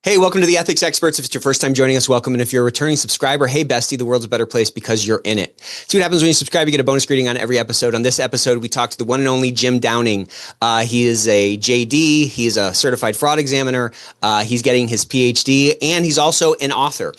Hey, welcome to the Ethics Experts. If it's your first time joining us, welcome. And if you're a returning subscriber, hey, bestie, the world's a better place because you're in it. See what happens when you subscribe. You get a bonus greeting on every episode. On this episode, we talked to the one and only Jim Downing. He is a JD. He's a certified fraud examiner. He's getting his PhD, and he's also an author.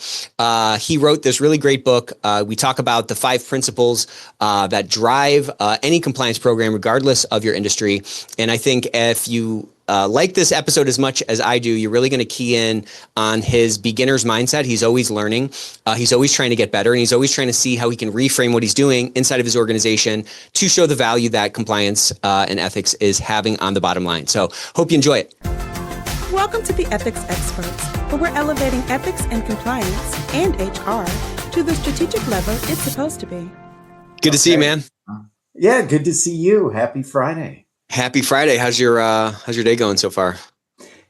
He wrote this really great book. We talk about the 5 principles that drive any compliance program, regardless of your industry. And I think if you like this episode as much as I do, you're really going to key in on his beginner's mindset. He's always learning. He's always trying to get better, and he's always trying to see how he can reframe what he's doing inside of his organization to show the value that compliance and ethics is having on the bottom line. So hope you enjoy it. Welcome to the Ethics Experts, where we're elevating ethics and compliance and HR to the strategic level it's supposed to be. Good to see you, man. Yeah, good to see you. Happy Friday. Happy Friday. How's your day going so far?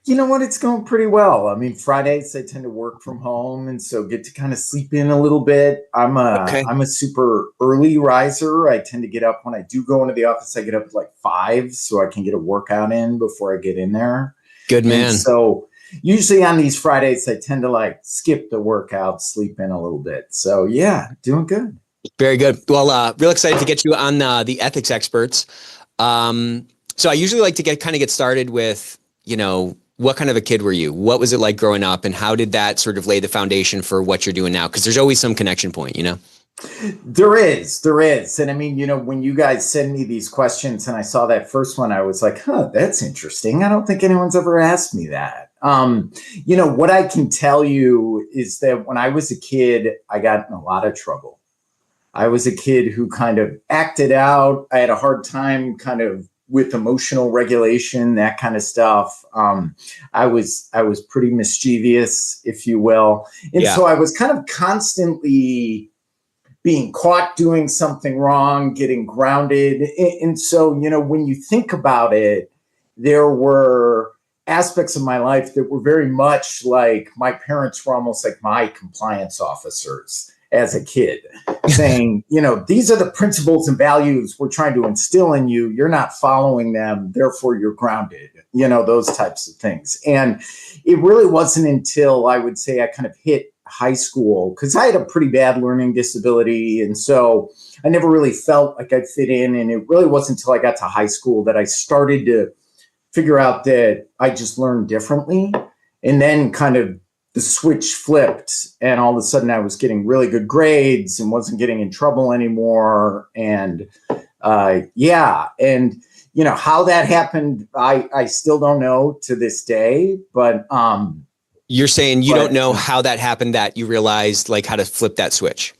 You know what? It's going pretty well. I mean, Fridays I tend to work from home, and so get to kind of sleep in a little bit. I'm a super early riser. I tend to get up when I do go into the office. I get up at like 5 so I can get a workout in before I get in there. Good man. And so usually on these Fridays, I tend to like skip the workout, sleep in a little bit. So yeah, doing good. Very good. Well, real excited to get you on the Ethics Experts. So I usually like to get started with, what kind of a kid were you? What was it like growing up, and how did that sort of lay the foundation for what you're doing now? Because there's always some connection point, There is. And I mean, when you guys send me these questions and I saw that first one, I was like, that's interesting. I don't think anyone's ever asked me that. What I can tell you is that when I was a kid, I got in a lot of trouble. I was a kid who kind of acted out. I had a hard time kind of with emotional regulation, that kind of stuff. I was pretty mischievous, if you will. And so I was kind of constantly being caught doing something wrong, getting grounded. And so, when you think about it, there were aspects of my life that were very much like my parents were almost like my compliance officers as a kid, saying, these are the principles and values we're trying to instill in you. You're not following them, therefore you're grounded, those types of things. And it really wasn't until I would say I kind of hit high school, because I had a pretty bad learning disability. And so I never really felt like I'd fit in. And it really wasn't until I got to high school that I started to figure out that I just learned differently. And then kind of the switch flipped, and all of a sudden I was getting really good grades and wasn't getting in trouble anymore. And how that happened, I still don't know to this day. But you're saying you don't know how that happened, that you realized like how to flip that switch.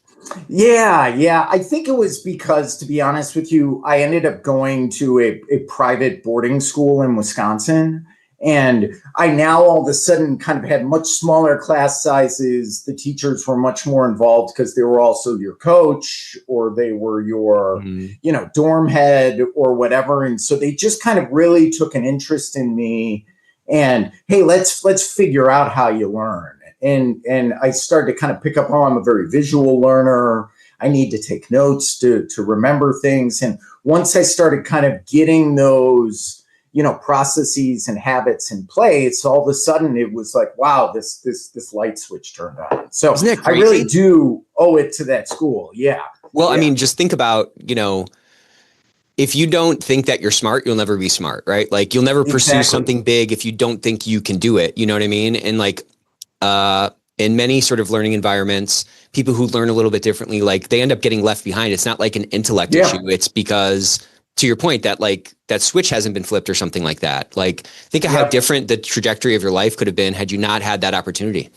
Yeah. I think it was because, to be honest with you, I ended up going to a private boarding school in Wisconsin. And I now all of a sudden kind of had much smaller class sizes. The teachers were much more involved because they were also your coach, or they were your, dorm head or whatever. And so they just kind of really took an interest in me. And hey, let's figure out how you learn. And I started to kind of pick up on, I'm a very visual learner. I need to take notes to remember things. And once I started kind of getting those processes and habits in place, all of a sudden it was like, wow, this light switch turned on. So I really do owe it to that school. Yeah. Well, I mean, just think about, if you don't think that you're smart, you'll never be smart, right? Like you'll never pursue something big if you don't think you can do it. You know what I mean? And like, in many sort of learning environments, people who learn a little bit differently, like they end up getting left behind. It's not like an intellect issue. It's because, to your point, that like that switch hasn't been flipped or something like that. Like think of how different the trajectory of your life could have been had you not had that opportunity.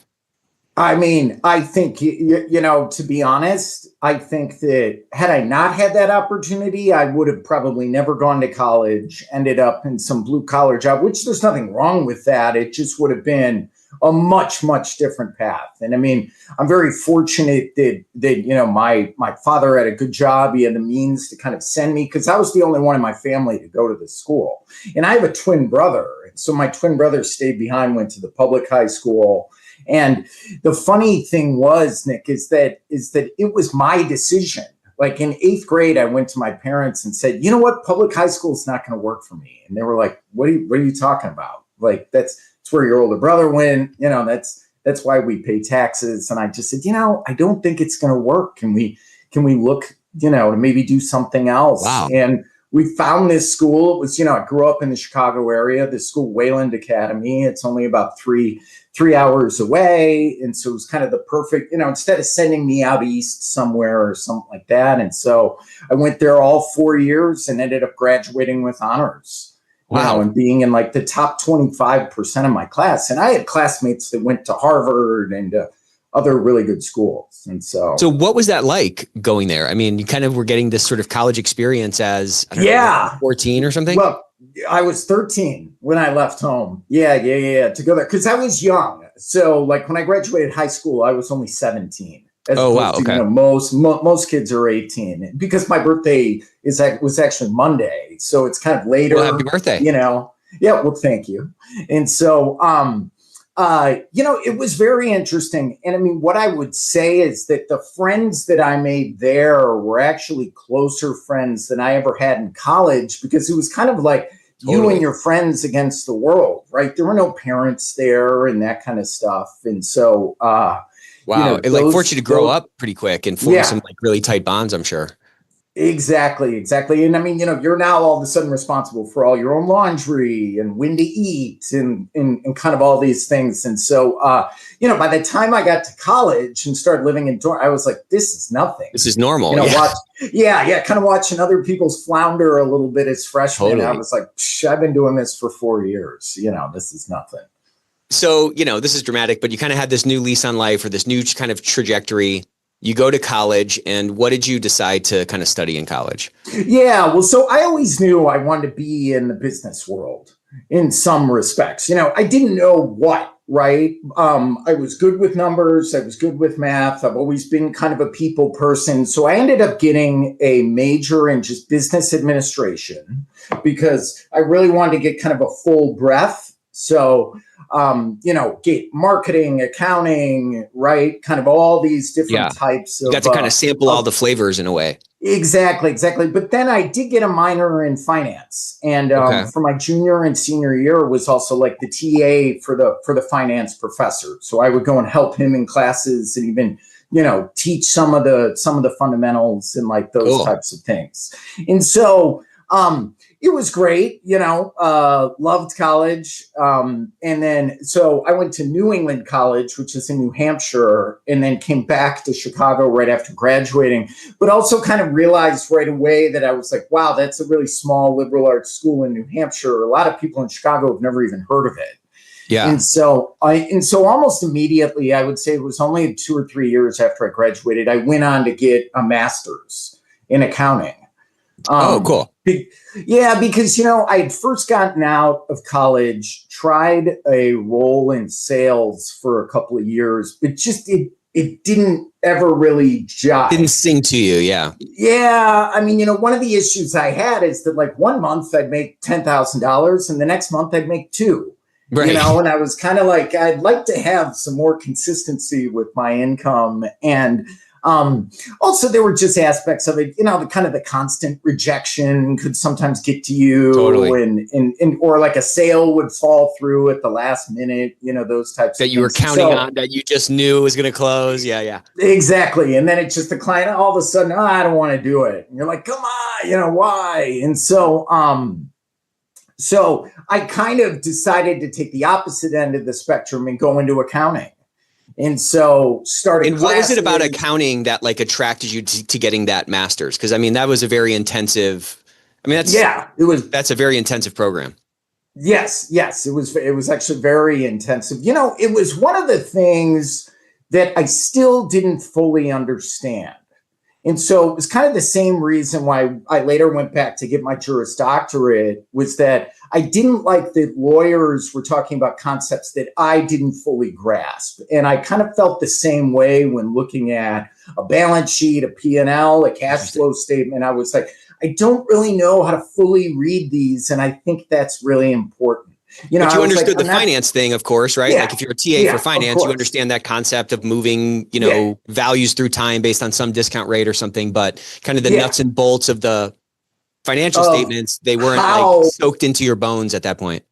I mean, I think, to be honest, I think that had I not had that opportunity, I would have probably never gone to college, ended up in some blue collar job, which there's nothing wrong with that. It just would have been a much, much different path. And I mean, I'm very fortunate that my father had a good job. He had the means to kind of send me, because I was the only one in my family to go to the school. And I have a twin brother. So my twin brother stayed behind, went to the public high school. And the funny thing was, Nick, is that it was my decision. Like in 8th grade, I went to my parents and said, you know what, public high school is not going to work for me. And they were like, what are you talking about? Like, that's It's where your older brother went. That's why we pay taxes. And I just said, I don't think it's going to work. Can we look, to maybe do something else? Wow. And we found this school. It was, I grew up in the Chicago area, this school, Wayland Academy. It's only about three hours away. And so it was kind of the perfect, instead of sending me out east somewhere or something like that. And so I went there all 4 years and ended up graduating with honors. Wow. And being in like the top 25% of my class. And I had classmates that went to Harvard and other really good schools. And so what was that like going there? I mean, you kind of were getting this sort of college experience as 14 or something. Well, I was 13 when I left home. Yeah. To go there. Cause I was young. So like when I graduated high school, I was only 17. Wow. Okay. Most kids are 18 because my birthday was actually Monday. So it's kind of later. Well, happy birthday. Yeah. Well, thank you. And so, it was very interesting. And I mean, what I would say is that the friends that I made there were actually closer friends than I ever had in college, because it was kind of like you and your friends against the world, right? There were no parents there and that kind of stuff. And so, wow. It forced you to grow up pretty quick and form some like really tight bonds, I'm sure. Exactly. And I mean, you're now all of a sudden responsible for all your own laundry and when to eat and kind of all these things. And so, by the time I got to college and started living in dorm, I was like, this is nothing. This is normal. Kind of watching other people's flounder a little bit as freshmen. Totally. I was like, I've been doing this for 4 years. This is nothing. So, this is dramatic, but you kind of had this new lease on life or this new kind of trajectory. You go to college, and what did you decide to kind of study in college? Yeah, well, so I always knew I wanted to be in the business world in some respects. I didn't know what, right? I was good with numbers. I was good with math. I've always been kind of a people person. So I ended up getting a major in just business administration because I really wanted to get kind of a full breadth. So get marketing, accounting, right? Kind of all these different types of. You got to kind of sample all the flavors in a way. Exactly. But then I did get a minor in finance, and for my junior and senior year was also like the TA for the finance professor. So I would go and help him in classes and even teach some of the fundamentals and like those types of things. And so it was great, loved college. And then, so I went to New England College, which is in New Hampshire, and then came back to Chicago right after graduating, but also kind of realized right away that I was like, wow, that's a really small liberal arts school in New Hampshire. A lot of people in Chicago have never even heard of it. Yeah. And so almost immediately, I would say it was only 2 or 3 years after I graduated, I went on to get a master's in accounting. Cool. Yeah, because, I had first gotten out of college, tried a role in sales for a couple of years, but just it didn't ever really jive. Didn't sing to you, yeah. Yeah, I mean, one of the issues I had is that like 1 month I'd make $10,000 and the next month I'd make $2,000. Right. And I was kind of like, I'd like to have some more consistency with my income. And also, there were just aspects of it, the kind of the constant rejection could sometimes get to you. Totally. And or like a sale would fall through at the last minute, those types of things. That you were counting on, that you just knew it was going to close. Yeah. Exactly. And then it's just the client, all of a sudden, I don't want to do it. And you're like, come on, why? And so, so I kind of decided to take the opposite end of the spectrum and go into accounting. And so started. And what was it about accounting that like attracted you to getting that master's? Because I mean, that was a very intensive. I mean, that's a very intensive program. Yes, it was actually very intensive. It was one of the things that I still didn't fully understand. And so it was kind of the same reason why I later went back to get my Juris Doctorate, was that I didn't like that lawyers were talking about concepts that I didn't fully grasp. And I kind of felt the same way when looking at a balance sheet, a P&L, a cash flow statement. I was like, I don't really know how to fully read these. And I think that's really important. But you understood the finance thing, of course, right? Yeah, like if you're a TA for finance, you understand that concept of moving, values through time based on some discount rate or something. But kind of the nuts and bolts of the financial statements, they weren't like soaked into your bones at that point.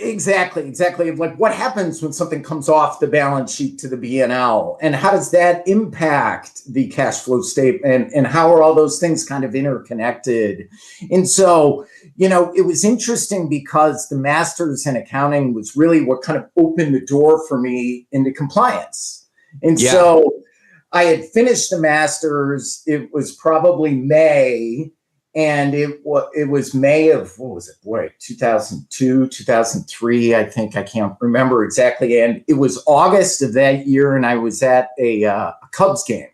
Exactly. Like what happens when something comes off the balance sheet to the B&L, and how does that impact the cash flow statement, and how are all those things kind of interconnected? And so, it was interesting because the master's in accounting was really what kind of opened the door for me into compliance. And so I had finished the master's. It was probably May. And it was May of, 2002, 2003, I think. I can't remember exactly. And it was August of that year, and I was at a Cubs game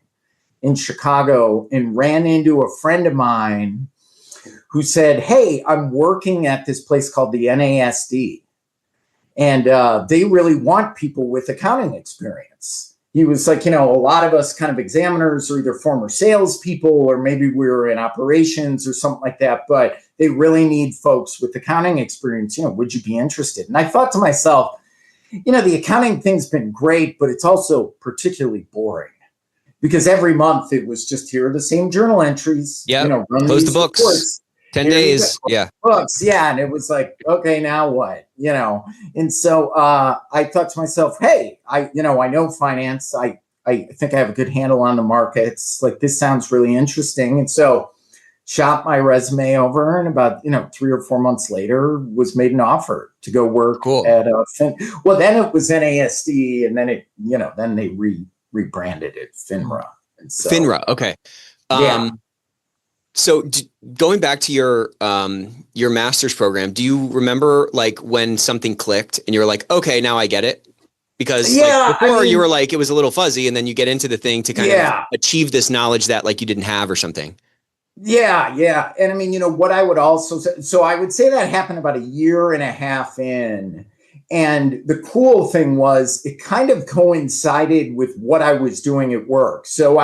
in Chicago and ran into a friend of mine who said, hey, I'm working at this place called the NASD, and they really want people with accounting experience. He was like, a lot of us kind of examiners are either former salespeople or maybe we were in operations or something like that, but they really need folks with accounting experience. Would you be interested? And I thought to myself, the accounting thing's been great, but it's also particularly boring because every month it was just here are the same journal entries. Yeah, close the books. Reports. 10 days. Yeah. Books. Yeah. And it was like, okay, now what? And so I thought to myself, hey, I know finance. I think I have a good handle on the markets. Like, this sounds really interesting. And so shot my resume over, and about, 3 or 4 months later was made an offer to go work at well, then it was NASD, and then it, then they rebranded it FINRA. And so, FINRA. Okay. So going back to your master's program, do you remember like when something clicked and you're like, okay, now I get it? Because before you were like, it was a little fuzzy, and then you get into the thing to kind of achieve this knowledge that like you didn't have or something. Yeah. And what I would also say, so I would say that happened about a year and a half in. And the cool thing was it kind of coincided with what I was doing at work. So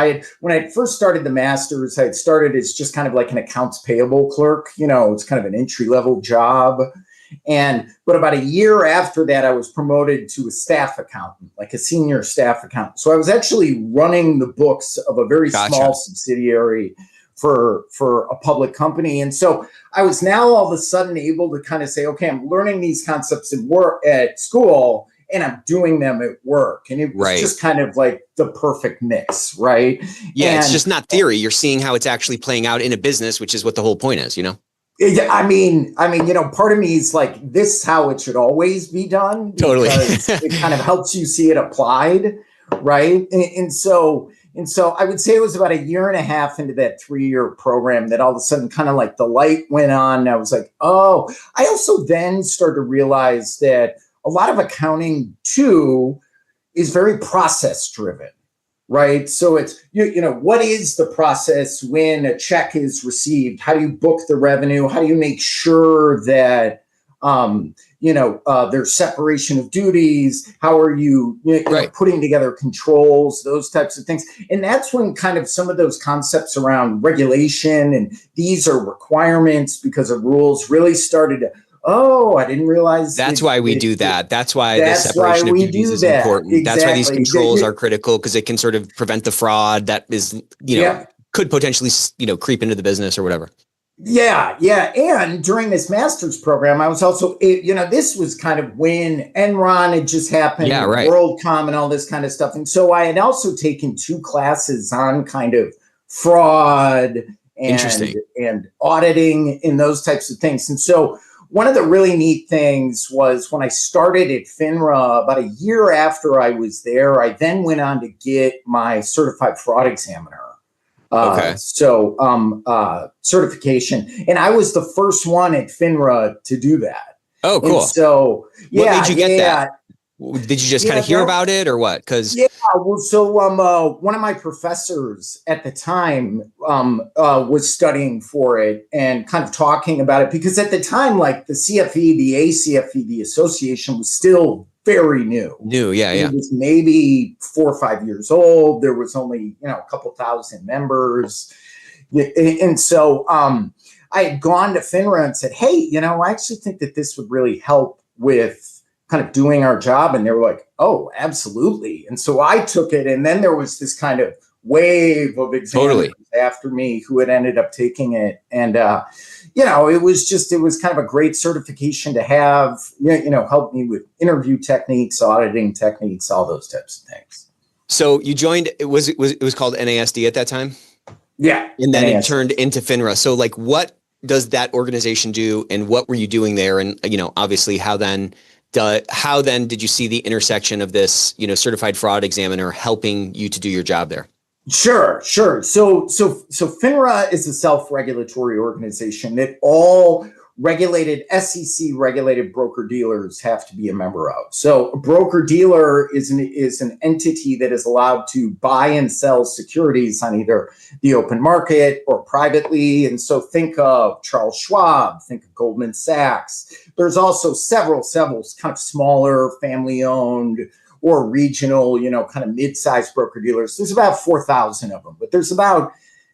when I first started the master's, I had started as just kind of like an accounts payable clerk. It's kind of an entry-level job. But about a year after that, I was promoted to a staff accountant, like a senior staff accountant. So I was actually running the books of a very small subsidiary for a public company. And so I was now all of a sudden able to kind of say, okay, I'm learning these concepts at school, and I'm doing them at work. And it was just kind of like the perfect mix, right? Yeah, it's just not theory. You're seeing how it's actually playing out in a business, which is what the whole point is, I mean, part of me is like, this is how it should always be done. Totally. Because it kind of helps you see it applied, right? And so I would say it was about a year and a half into that 3-year program that all of a sudden kind of like the light went on. And I was like, oh, I also then started to realize that a lot of accounting too is very process driven, right? So it's, what is the process when a check is received? How do you book the revenue? How do you make sure that, there's separation of duties? How are you, putting together controls, those types of things? And that's when kind of some of those concepts around regulation and these are requirements because of rules really started to, I didn't realize. That's why we do that. That's why the separation of duties is important. Exactly. That's why these controls are critical, because it can sort of prevent the fraud that is, could potentially, creep into the business or whatever. Yeah. And during this master's program, I was also, this was kind of when Enron had just happened, WorldCom and all this kind of stuff. And so I had also taken 2 classes on kind of fraud and auditing and those types of things. And so one of the really neat things was when I started at FINRA, about a year after I was there, I then went on to get my certified fraud examiner. Certification. And I was the first one at FINRA to do that. Oh, cool. And so, what made you get that? Did you just kind of hear about it or what? One of my professors at the time was studying for it and kind of talking about it, because at the time, like the CFE, the ACFE, the association was still very new. It was maybe 4 or 5 years old. There was only, a couple thousand members. And so I had gone to FINRA and said, hey, I actually think that this would really help with kind of doing our job. And they were like, oh, absolutely. And so I took it. And then there was this kind of wave of examiners after me who had ended up taking it. And, it was kind of a great certification to have, help me with interview techniques, auditing techniques, all those types of things. So you joined, it was called NASD at that time? Yeah. And then it turned into FINRA. So like, what does that organization do and what were you doing there? And, obviously how then did you see the intersection of this, certified fraud examiner helping you to do your job there? Sure. So FINRA is a self-regulatory organization that all regulated SEC regulated broker dealers have to be a member of. So a broker dealer is an entity that is allowed to buy and sell securities on either the open market or privately. And so think of Charles Schwab, think of Goldman Sachs. There's also several kind of smaller family owned or regional, kind of mid-sized broker dealers. There's about 4,000 of them, but there's about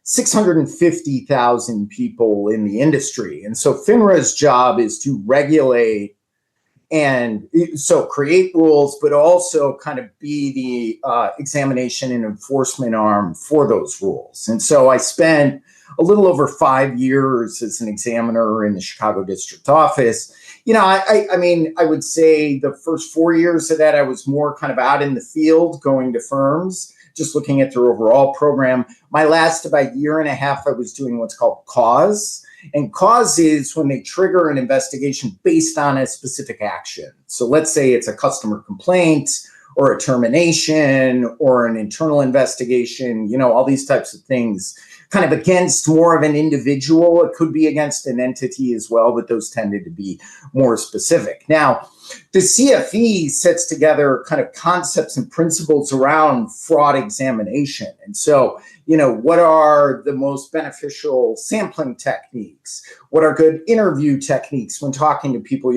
650,000 people in the industry. And so FINRA's job is to regulate and so create rules, but also kind of be the examination and enforcement arm for those rules. And so I spent a little over 5 years as an examiner in the Chicago district office. I would say the first 4 years of that, I was more kind of out in the field, going to firms, just looking at their overall program. My last about year and a half, I was doing what's called cause. And cause is when they trigger an investigation based on a specific action. So let's say it's a customer complaint or a termination or an internal investigation, all these types of things, kind of against more of an individual. It could be against an entity as well, but those tended to be more specific. Now, the CFE sets together kind of concepts and principles around fraud examination. And so, what are the most beneficial sampling techniques? What are good interview techniques when talking to people?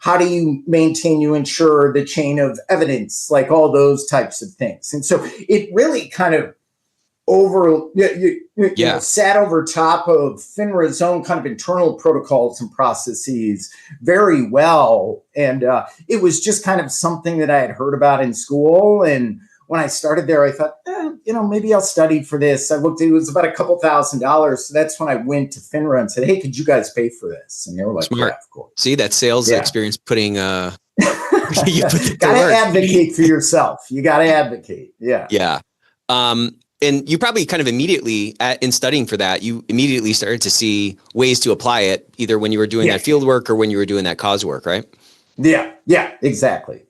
How do you ensure the chain of evidence, like all those types of things? And so it really kind of sat over top of FINRA's own kind of internal protocols and processes very well. And it was just kind of something that I had heard about in school. And when I started there, I thought, maybe I'll study for this. I looked, it was about a couple $1,000s. So that's when I went to FINRA and said, hey, could you guys pay for this? And they were like, smart. Yeah, of course. See, that sales experience putting, gotta advocate for yourself. You gotta advocate. Yeah. Yeah. And you probably kind of immediately in studying for that, you immediately started to see ways to apply it, either when you were doing that field work or when you were doing that cause work, right? Yeah, exactly.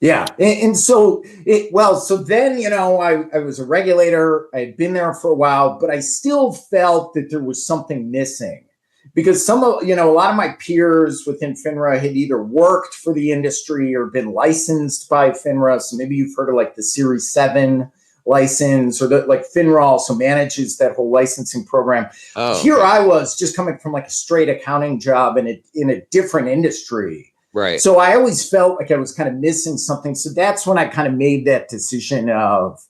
Yeah. And so then, I was a regulator. I had been there for a while, but I still felt that there was something missing because a lot of my peers within FINRA had either worked for the industry or been licensed by FINRA. So maybe you've heard of like the Series 7 license or like FINRA also manages that whole licensing program. Here I was just coming from like a straight accounting job in a different industry. Right. So I always felt like I was kind of missing something. So that's when I kind of made that decision of,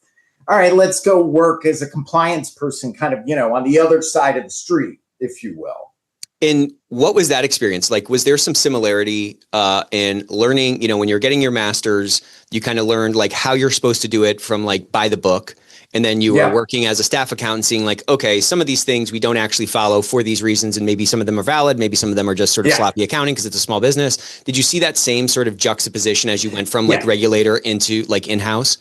all right, let's go work as a compliance person kind of, on the other side of the street, if you will. And what was that experience like? Was there some similarity in learning, when you're getting your master's, you kind of learned like how you're supposed to do it from like by the book. And then you were working as a staff accountant seeing like, okay, some of these things we don't actually follow for these reasons. And maybe some of them are valid. Maybe some of them are just sort of sloppy accounting because it's a small business. Did you see that same sort of juxtaposition as you went from like regulator into like in-house?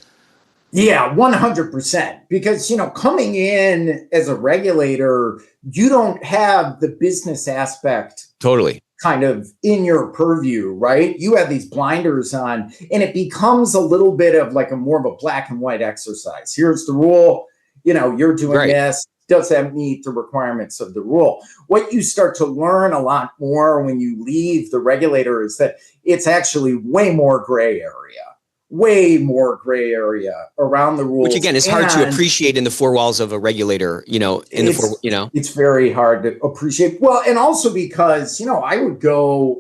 Yeah, 100%. Because, coming in as a regulator, you don't have the business aspect totally kind of in your purview, right? You have these blinders on and it becomes a little bit of like a more of a black and white exercise. Here's the rule, you're doing this. Does that meet the requirements of the rule? What you start to learn a lot more when you leave the regulator is that it's actually way more gray area around the rules. Which again is hard to appreciate in the four walls of a regulator, It's very hard to appreciate. Well, and also because, I would go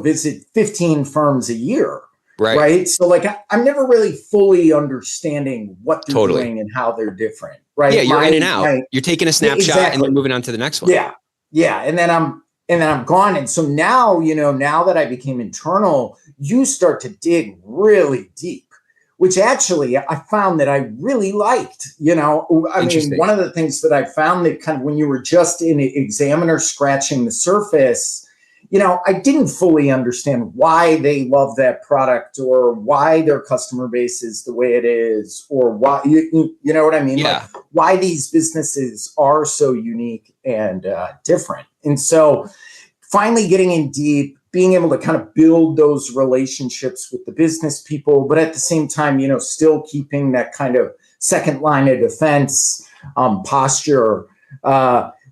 visit 15 firms a year. Right. So like, I'm never really fully understanding what they're doing and how they're different. Right. Yeah. You're in and out. You're taking a snapshot and then moving on to the next one. Yeah. Yeah. And then I'm gone. And so now, now that I became internal, you start to dig really deep which actually I found that I really liked. You know, I mean, one of the things that I found that kind of when you were just an examiner scratching the surface, you know, I didn't fully understand why they love that product or why their customer base is the way it is, or why, you know what I mean? Yeah. Like why these businesses are so unique and different. And so finally getting in deep, being able to kind of build those relationships with the business people, but at the same time, you know, still keeping that kind of second line of defense posture,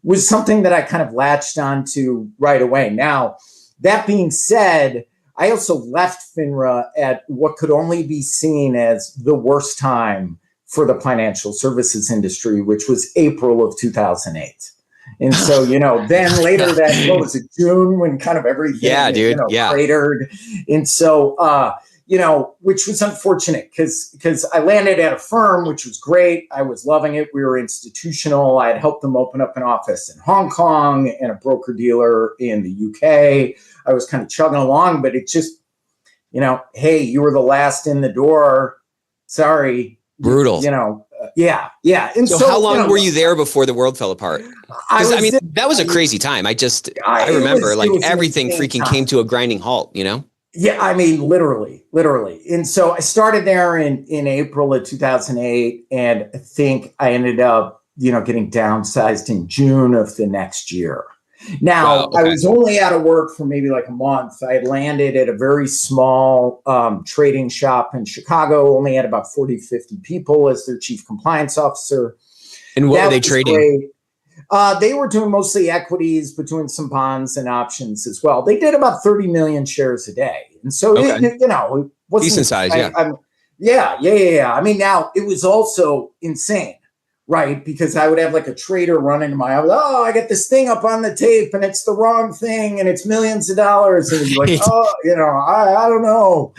was something that I kind of latched onto right away. Now, that being said, I also left FINRA at what could only be seen as the worst time for the financial services industry, which was April of 2008. And so, you know, then later that, what was it, June, when kind of everything, cratered. And so, you know, which was unfortunate because I landed at a firm, which was great. I was loving it. We were institutional. I had helped them open up an office in Hong Kong and a broker dealer in the UK. I was kind of chugging along, but it just, you know, hey, you were the last in the door. Sorry. Brutal. You know, yeah. And so how long were you there before the world fell apart? I mean, that was a crazy time. I remember everything freaking came to a grinding halt, you know? Yeah, I mean, literally. And so I started there in April of 2008, and I think I ended up, you know, getting downsized in June of the next year. Now, I was only out of work for maybe like a month. I had landed at a very small trading shop in Chicago, only had about 40, 50 people as their chief compliance officer. And what were they trading? Great. They were doing mostly equities, but doing some bonds and options as well. They did about 30 million shares a day. And so, you know, it wasn't decent size, yeah. I mean, now it was also insane, right? Because I would have like a trader run into my office. Oh, I got this thing up on the tape and it's the wrong thing and it's millions of dollars. And you're like, oh, you know, I don't know.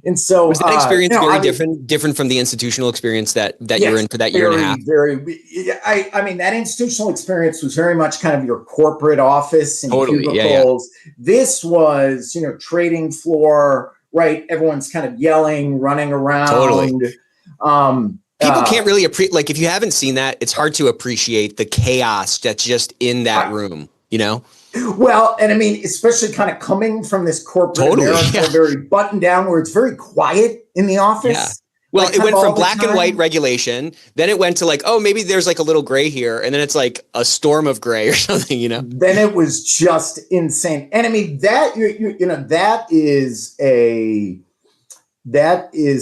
And so was that experience very different from the institutional experience that you were in for that year and a half? I mean, that institutional experience was very much kind of your corporate office and cubicles. Yeah. This was, you know, trading floor, right? Everyone's kind of yelling, running around. Totally. People can't really appreciate, like, if you haven't seen that, it's hard to appreciate the chaos that's just in that room, you know? Well, and I mean, especially kind of coming from this corporate America, very buttoned down, where it's very quiet in the office. Yeah. Well, like, it went from black and white regulation, then it went to like, oh, maybe there's like a little gray here, and then it's like a storm of gray or something, you know? Then it was just insane. And I mean, that, you know, that is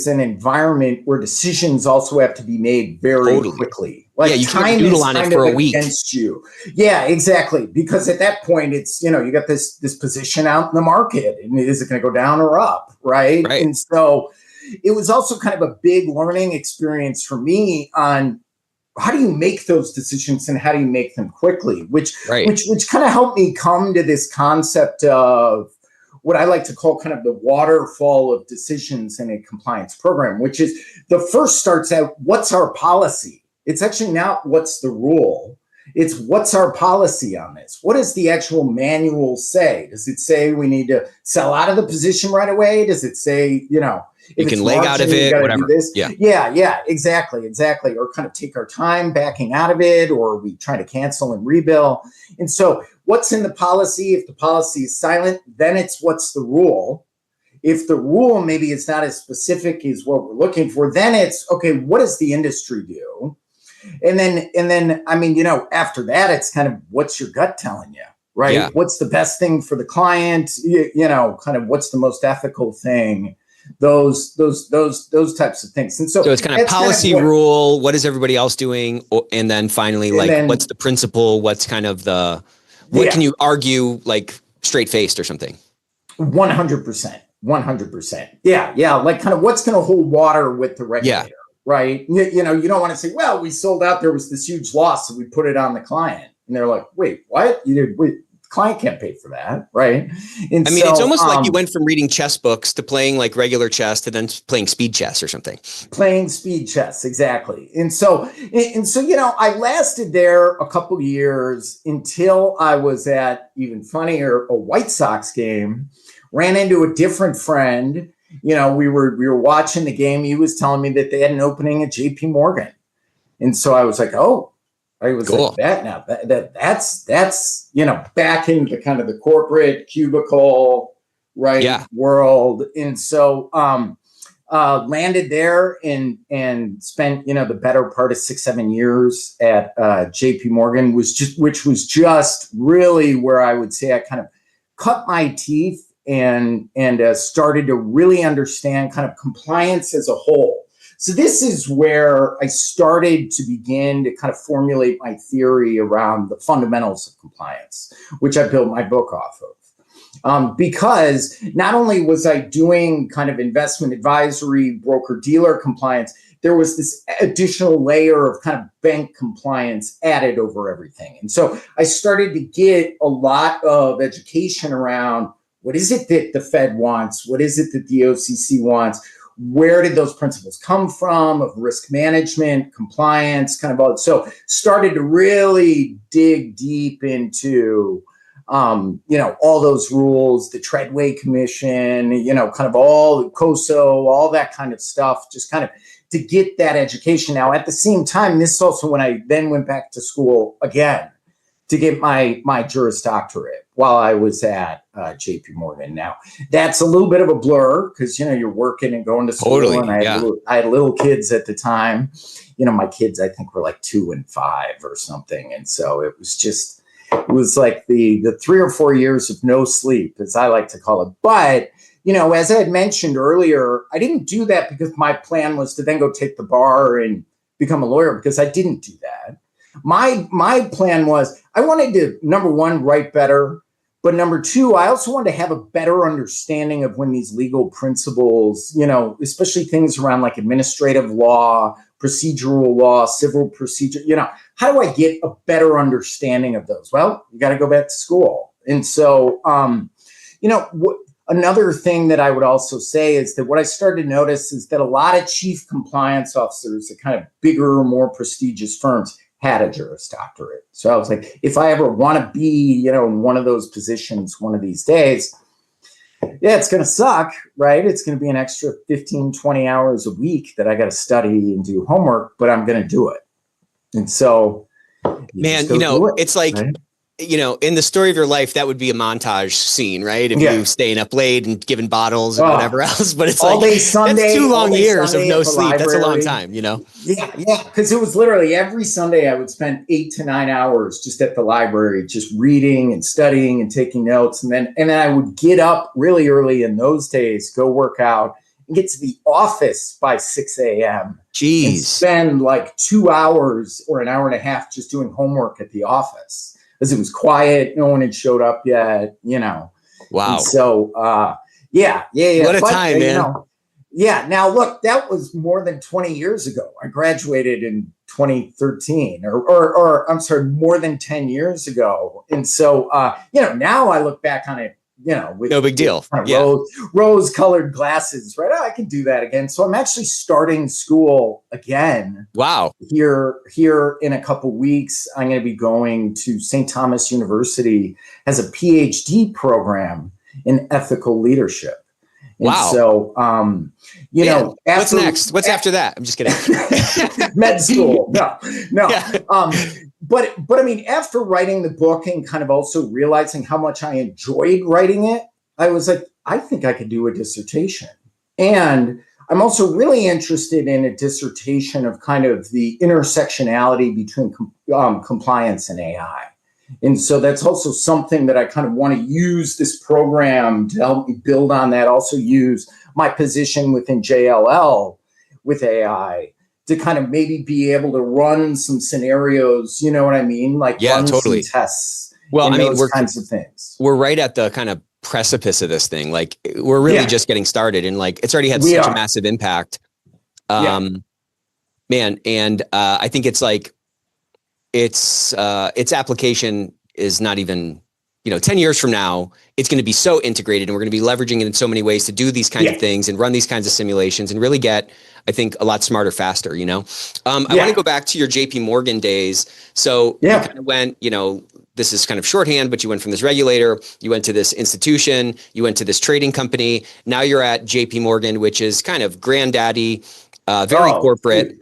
an environment where decisions also have to be made very quickly. Like, you can't doodle on it for a week against you. Yeah, exactly. Because at that point, it's, you know, you got this position out in the market, and is it going to go down or up, right? And so it was also kind of a big learning experience for me on how do you make those decisions and how do you make them quickly, which kind of helped me come to this concept of what I like to call kind of the waterfall of decisions in a compliance program, which is the first starts out, what's our policy? It's actually not what's the rule. It's what's our policy on this? What does the actual manual say? Does it say we need to sell out of the position right away? Does it say, you know, you can leg out of it, whatever. Yeah, exactly. Or kind of take our time backing out of it, or we try to cancel and rebill. And so what's in the policy? If the policy is silent, then it's what's the rule. If the rule maybe is not as specific as what we're looking for, then it's, okay, what does the industry do? And then, I mean, you know, after that, it's kind of what's your gut telling you, right? Yeah. What's the best thing for the client? You know, kind of what's the most ethical thing? Those types of things. And so it's kind of policy, kind of rule. What is everybody else doing? And then finally, what's the principle? What's kind of what can you argue like straight faced or something? 100%. Yeah. Like kind of what's going to hold water with the regulator. Yeah. Right. You know, you don't want to say, well, we sold out. There was this huge loss. So we put it on the client. And they're like, wait, what? The client can't pay for that. Right. And I mean, it's almost like you went from reading chess books to playing like regular chess to then playing speed chess or something. Playing speed chess. Exactly. And so, you know, I lasted there a couple of years until I was at, even funnier, a White Sox game, ran into a different friend. we were watching the game. He was telling me that they had an opening at JP Morgan. And so I was like, oh, I was cool. like that now that's, back into the kind of the corporate cubicle, right, world. And so, landed there and spent, the better part of 6-7 years at JP Morgan, which was just really where I would say I kind of cut my teeth and started to really understand kind of compliance as a whole. So this is where I started to begin to kind of formulate my theory around the fundamentals of compliance, which I built my book off of. Because not only was I doing kind of investment advisory, broker-dealer compliance, there was this additional layer of kind of bank compliance added over everything. And so I started to get a lot of education around what is it that the Fed wants? What is it that the OCC wants? Where did those principles come from of risk management, compliance, kind of all? So started to really dig deep into all those rules, the Treadway Commission, kind of all COSO, all that kind of stuff, just kind of to get that education. Now, at the same time, this is also when I then went back to school again to get my Juris Doctorate while I was at JP Morgan. Now, that's a little bit of a blur because, you're working and going to school. Totally, and I had little kids at the time. My kids, I think, were like 2 and 5 or something. And so it was like the 3 or 4 years of no sleep, as I like to call it. But, as I had mentioned earlier, I didn't do that because my plan was to then go take the bar and become a lawyer, because I didn't do that. My plan was I wanted to, number one, write better. But number two, I also wanted to have a better understanding of when these legal principles, especially things around like administrative law, procedural law, civil procedure, how do I get a better understanding of those? Well, you got to go back to school. And so, another thing that I would also say is that what I started to notice is that a lot of chief compliance officers at kind of bigger, more prestigious firms had a Juris Doctorate. So I was like, if I ever want to be, in one of those positions one of these days, it's going to suck, right? It's going to be an extra 15, 20 hours a week that I got to study and do homework, but I'm going to do it. And so, man, it's like, right? In the story of your life, that would be a montage scene, right? If you staying up late and giving bottles and whatever else, but it's all like, day Sunday, that's 2 long years Sunday of no sleep. Library. That's a long time, Yeah. Because it was literally every Sunday I would spend 8 to 9 hours just at the library, just reading and studying and taking notes. And then I would get up really early in those days, go work out and get to the office by 6 a.m. Jeez. And spend like 2 hours or an hour and a half just doing homework at the office. Because it was quiet, no one had showed up yet, Wow. And so, yeah. What a time, man. Now look, that was more than 20 years ago. I graduated in 2013, or I'm sorry, more than 10 years ago. And so, now I look back on it, with no big deal. Kind of rose-colored glasses, right? I can do that again. So I'm actually starting school again. Wow. Here in a couple weeks, I'm going to be going to St. Thomas University as a PhD program in ethical leadership. And wow. So, what's next? What's after that? I'm just kidding. Med school. No. Yeah. But I mean, after writing the book and kind of also realizing how much I enjoyed writing it, I was like, I think I could do a dissertation. And I'm also really interested in a dissertation of kind of the intersectionality between compliance and AI. And so that's also something that I kind of want to use this program to help me build on that, also use my position within JLL with AI to kind of maybe be able to run some scenarios, you know what I mean? Like run totally. some tests. Well, I mean, those kinds of things. We're right at the kind of precipice of this thing. Like we're really just getting started, and like it's already had such a massive impact. Man, and I think it's like its application is not even, 10 years from now, it's going to be so integrated, and we're going to be leveraging it in so many ways to do these kinds of things and run these kinds of simulations and really get, I think, a lot smarter faster, I want to go back to your JP Morgan days. So you kind of went, this is kind of shorthand, but you went from this regulator, you went to this institution, you went to this trading company. Now you're at JP Morgan, which is kind of granddaddy, very corporate. Dude.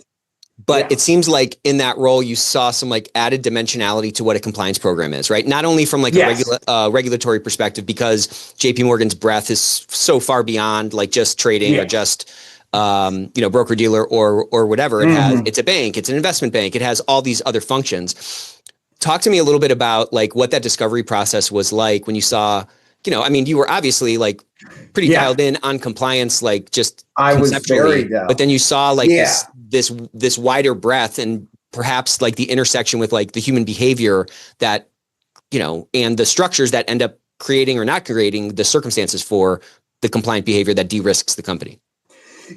But it seems like in that role, you saw some like added dimensionality to what a compliance program is, right? Not only from like a regulatory perspective, because JP Morgan's breadth is so far beyond like just trading or just broker dealer or whatever. It has, it's a bank, it's an investment bank, it has all these other functions. Talk to me a little bit about like what that discovery process was like when you saw, you were obviously like pretty dialed in on compliance, like just I was very but then you saw like this wider breadth and perhaps like the intersection with like the human behavior that, and the structures that end up creating or not creating the circumstances for the compliant behavior that de-risks the company.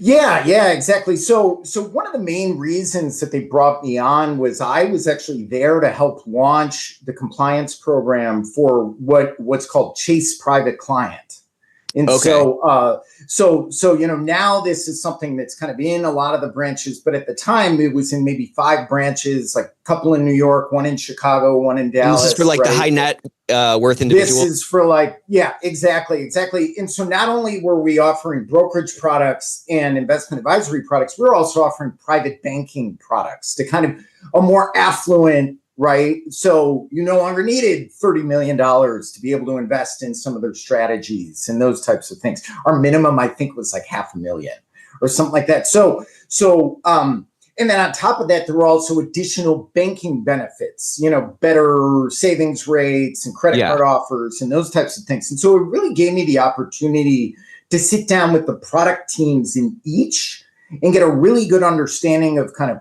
Yeah, exactly. So one of the main reasons that they brought me on was I was actually there to help launch the compliance program for what's called Chase Private Client. And so now this is something that's kind of in a lot of the branches, but at the time it was in maybe 5 branches, like a couple in New York, 1 in Chicago, 1 in Dallas. This is for like the high net worth individual. This is for like, exactly. And so not only were we offering brokerage products and investment advisory products, we're also offering private banking products to kind of a more affluent, right? So you no longer needed $30 million to be able to invest in some of their strategies and those types of things. Our minimum, I think, was like $500,000 or something like that. So, and then on top of that, there were also additional banking benefits, better savings rates and credit card offers and those types of things. And so it really gave me the opportunity to sit down with the product teams in each and get a really good understanding of kind of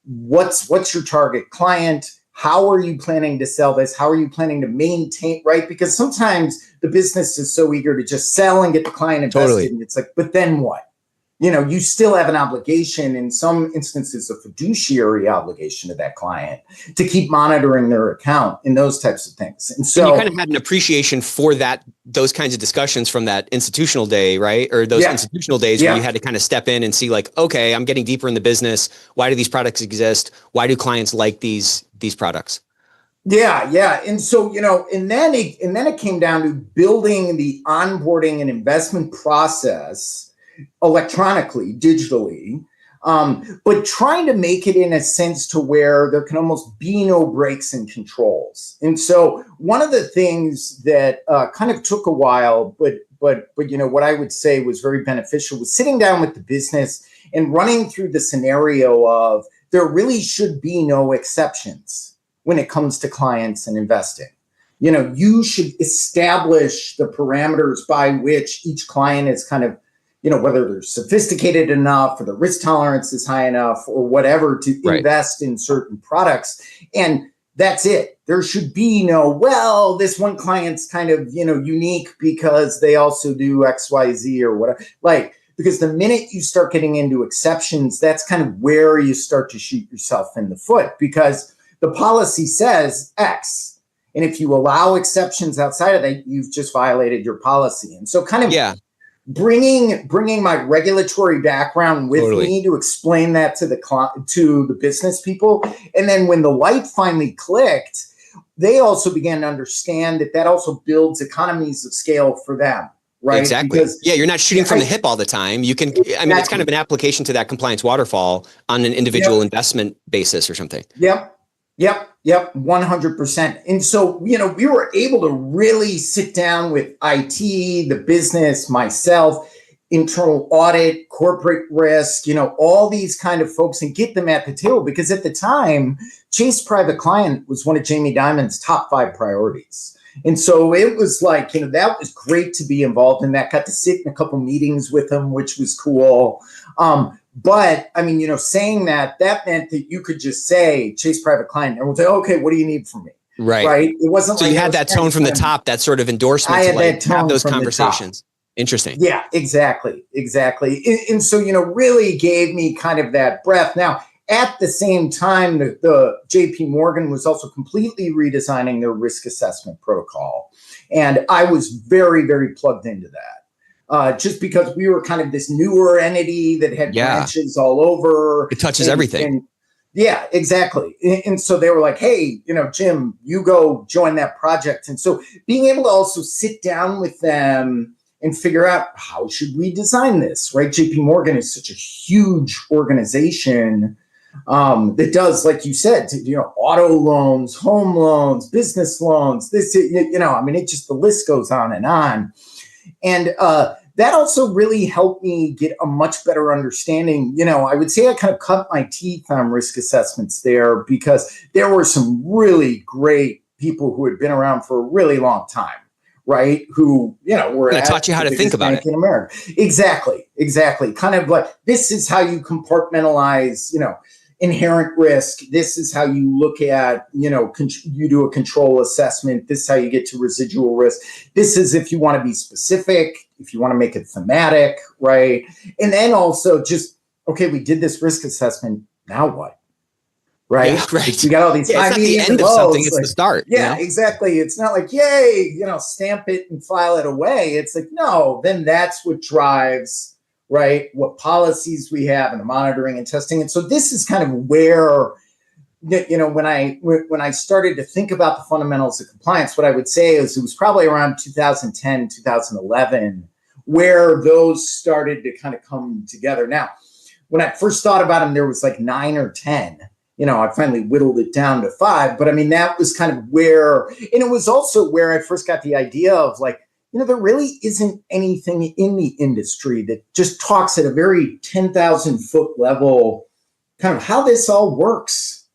what's your target client. How are you planning to sell this? How are you planning to maintain, right? Because sometimes the business is so eager to just sell and get the client invested. And it's like, but then what? You still have an obligation, in some instances, a fiduciary obligation to that client to keep monitoring their account and those types of things. And so you kind of had an appreciation for those kinds of discussions from that institutional day, right? Or those institutional days where you had to kind of step in and see like, okay, I'm getting deeper in the business. Why do these products exist? Why do clients like these products? Yeah. And so, and then it came down to building the onboarding and investment process electronically, digitally, but trying to make it in a sense to where there can almost be no breaks and controls. And so one of the things that kind of took a while, but what I would say was very beneficial was sitting down with the business and running through the scenario of there really should be no exceptions when it comes to clients and investing. You should establish the parameters by which each client is kind of, whether they're sophisticated enough or the risk tolerance is high enough or whatever to invest in certain products. And that's it. There should be no, this one client's kind of, unique because they also do X, Y, Z or whatever. Because the minute you start getting into exceptions, that's kind of where you start to shoot yourself in the foot, because the policy says X. And if you allow exceptions outside of that, you've just violated your policy. And so kind of bringing my regulatory background with me to explain that to the business people. And then when the light finally clicked, they also began to understand that also builds economies of scale for them. Right. Exactly. Because, you're not shooting from the hip all the time. You can, it's kind of an application to that compliance waterfall on an individual investment basis or something. Yep. 100%. And so, we were able to really sit down with IT, the business, myself, internal audit, corporate risk, all these kind of folks and get them at the table, because at the time, Chase Private Client was one of Jamie Dimon's top 5 priorities. And so it was like, that was great to be involved in that. Got to sit in a couple meetings with him, which was cool. But saying that meant that you could just say Chase Private Client and we'll say, okay, what do you need from me? Right. It wasn't so like you had that tone from the top, that sort of endorsement to like have those conversations. Interesting. Yeah, exactly. And so, really gave me kind of that breath. Now, at the same time, the JP Morgan was also completely redesigning their risk assessment protocol. And I was very, very plugged into that. Just because we were kind of this newer entity that had branches all over. It touches everything. Yeah, exactly. And so they were like, hey, Jim, you go join that project. And so being able to also sit down with them and figure out how should we design this, right? JP Morgan is such a huge organization that does, like you said, auto loans, home loans, business loans, it just, the list goes on and on. And that also really helped me get a much better understanding. I would say I kind of cut my teeth on risk assessments there because there were some really great people who had been around for a really long time, right? Who, were taught you how to think about it in America. Exactly. Kind of like, this is how you compartmentalize, inherent risk. This is how you look at, you do a control assessment. This is how you get to residual risk. This is if you want to be specific, if you want to make it thematic, right? And then also just, okay, we did this risk assessment. Now what? Right? Yeah, right. We got all these. It's not the end of something. It's the start. Yeah, exactly. It's not like, yay, stamp it and file it away. It's like, no, then that's what drives, right, what policies we have and the monitoring and testing. And so this is kind of where, when I started to think about the fundamentals of compliance, what I would say is it was probably around 2010, 2011, where those started to kind of come together. Now, when I first thought about them, there was like 9 or 10. I finally whittled it down to 5. But I mean, that was kind of where, and it was also where I first got the idea of like, there really isn't anything in the industry that just talks at a very 10,000 foot level, kind of how this all works.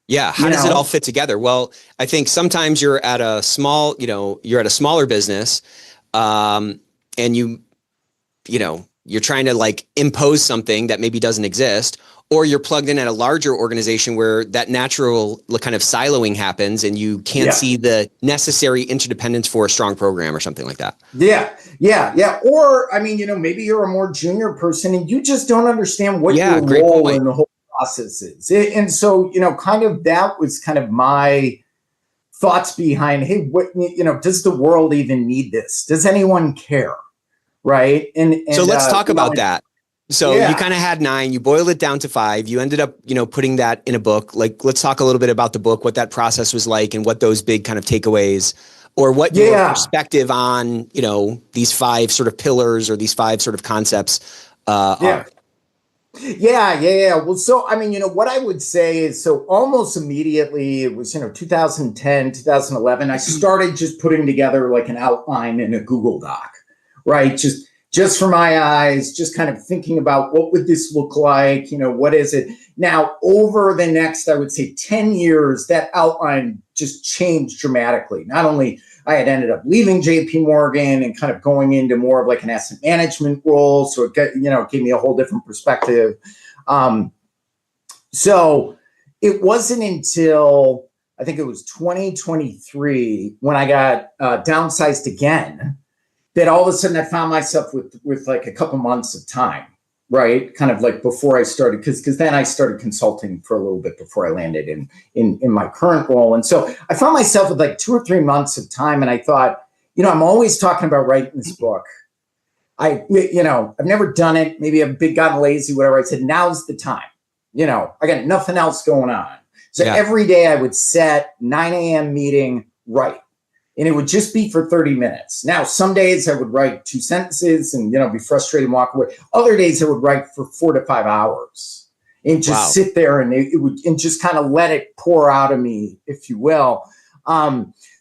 Yeah. How does it all fit together? Well, I think sometimes you're at a smaller business, and you're trying to like impose something that maybe doesn't exist, or you're plugged in at a larger organization where that natural kind of siloing happens and you can't see the necessary interdependence for a strong program or something like that. Yeah. Or, maybe you're a more junior person and you just don't understand what your role in the whole process is. And so, kind of that was kind of my thoughts behind, hey, what, does the world even need this? Does anyone care? Right. And so let's talk about that. So you kind of had 9, you boiled it down to 5, you ended up, putting that in a book. Like, let's talk a little bit about the book, what that process was like and what those big kind of takeaways or what your perspective on, these 5 sort of pillars or these 5 sort of concepts are. Yeah. Well, so, what I would say is, so almost immediately it was, 2010, 2011, I started just putting together like an outline in a Google Doc, right? Just for my eyes, just kind of thinking about what would this look like? What is it? Now, over the next, I would say 10 years, that outline just changed dramatically. Not only I had ended up leaving JP Morgan and kind of going into more of like an asset management role. So it gave me a whole different perspective. So it wasn't until I think it was 2023 when I got downsized again, that all of a sudden I found myself with like a couple months of time, right? Kind of like before I started, because then I started consulting for a little bit before I landed in my current role. And so I found myself with like 2 or 3 months of time. And I thought, I'm always talking about writing this book. I've never done it. Maybe I've gotten lazy, whatever. I said, now's the time. I got nothing else going on. So every day I would set 9 a.m. meeting, write. And it would just be for 30 minutes. Now, some days I would write 2 sentences and, be frustrated and walk away. Other days I would write for 4 to 5 hours and just sit there and it would, and just kind of let it pour out of me, if you will.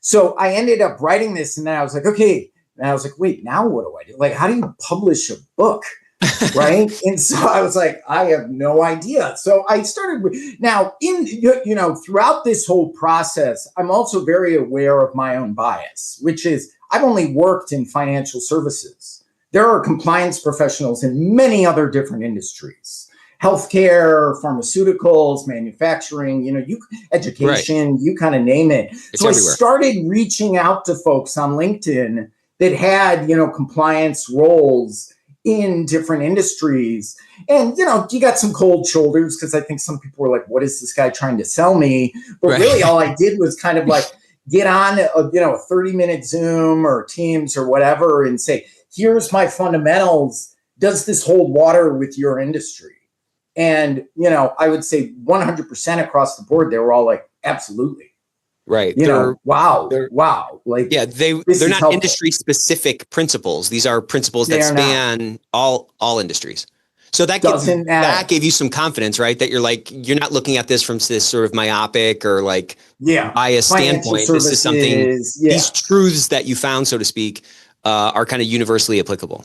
So I ended up writing this and then I was like, okay. And I was like, wait, now what do I do? Like, how do you publish a book? Right. And so I was like, I have no idea. So I started now throughout this whole process, I'm also very aware of my own bias, which is I've only worked in financial services. There are compliance professionals in many other different industries, healthcare, pharmaceuticals, manufacturing, education, you kind of name it. It's so everywhere. I started reaching out to folks on LinkedIn that had, compliance roles in different industries. And, you got some cold shoulders because I think some people were like, what is this guy trying to sell me? But really all I did was kind of like get on a 30-minute Zoom or Teams or whatever and say, here's my fundamentals. Does this hold water with your industry? And, I would say 100% across the board, they were all like, absolutely. Right. Wow. Like, yeah, they're not industry specific principles. These are principles that span all industries. So that gave you some confidence, right? That you're not looking at this from this sort of myopic or like biased standpoint. This is something, these truths that you found, so to speak, are kind of universally applicable.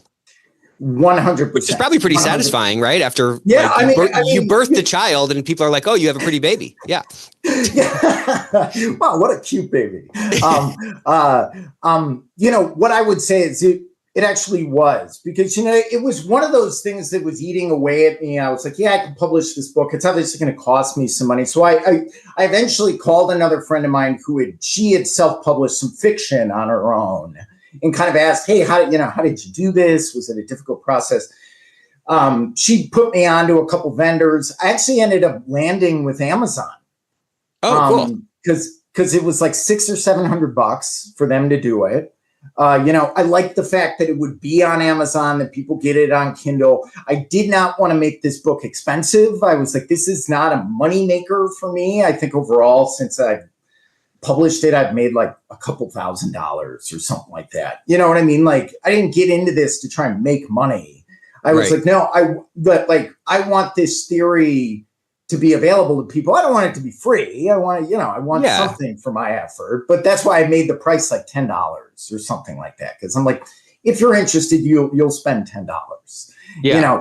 100%. Which is probably pretty 100%. Satisfying, right? After you birthed a child and people are like, oh, you have a pretty baby. Yeah. Wow, what a cute baby. What I would say is it actually was, because, it was one of those things that was eating away at me. I was like, I can publish this book. It's obviously going to cost me some money. So I eventually called another friend of mine she had self-published some fiction on her own, and kind of asked, hey, how did you do this? Was it a difficult process? She put me onto a couple vendors. I actually ended up landing with Amazon. Oh, cool. Because it was like $600 or $700 for them to do it. I liked the fact that it would be on Amazon, that people get it on Kindle. I did not want to make this book expensive. I was like, this is not a money maker for me. I think overall, since I've published it, I've made like a couple $1,000 or something like that. You know what I mean? Like, I didn't get into this to try and make money. I was like, no, I want this theory to be available to people. I don't want it to be free. I want something for my effort. But that's why I made the price like $10 or something like that. Because I'm like, if you're interested, you'll spend $10. Yeah.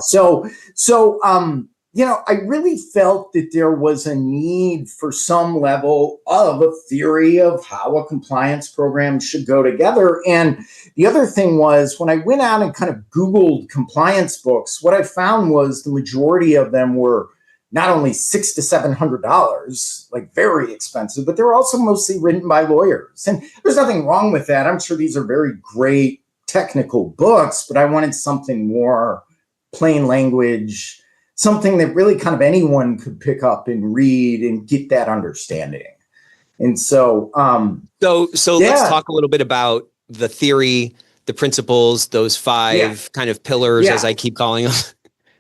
I really felt that there was a need for some level of a theory of how a compliance program should go together. And the other thing was, when I went out and kind of Googled compliance books, what I found was the majority of them were not only $600 to $700, like very expensive, but they were also mostly written by lawyers. And there's nothing wrong with that. I'm sure these are very great technical books, but I wanted something more plain language, something that really kind of anyone could pick up and read and get that understanding. And so, let's talk a little bit about the theory, the principles, those five kind of pillars, as I keep calling them.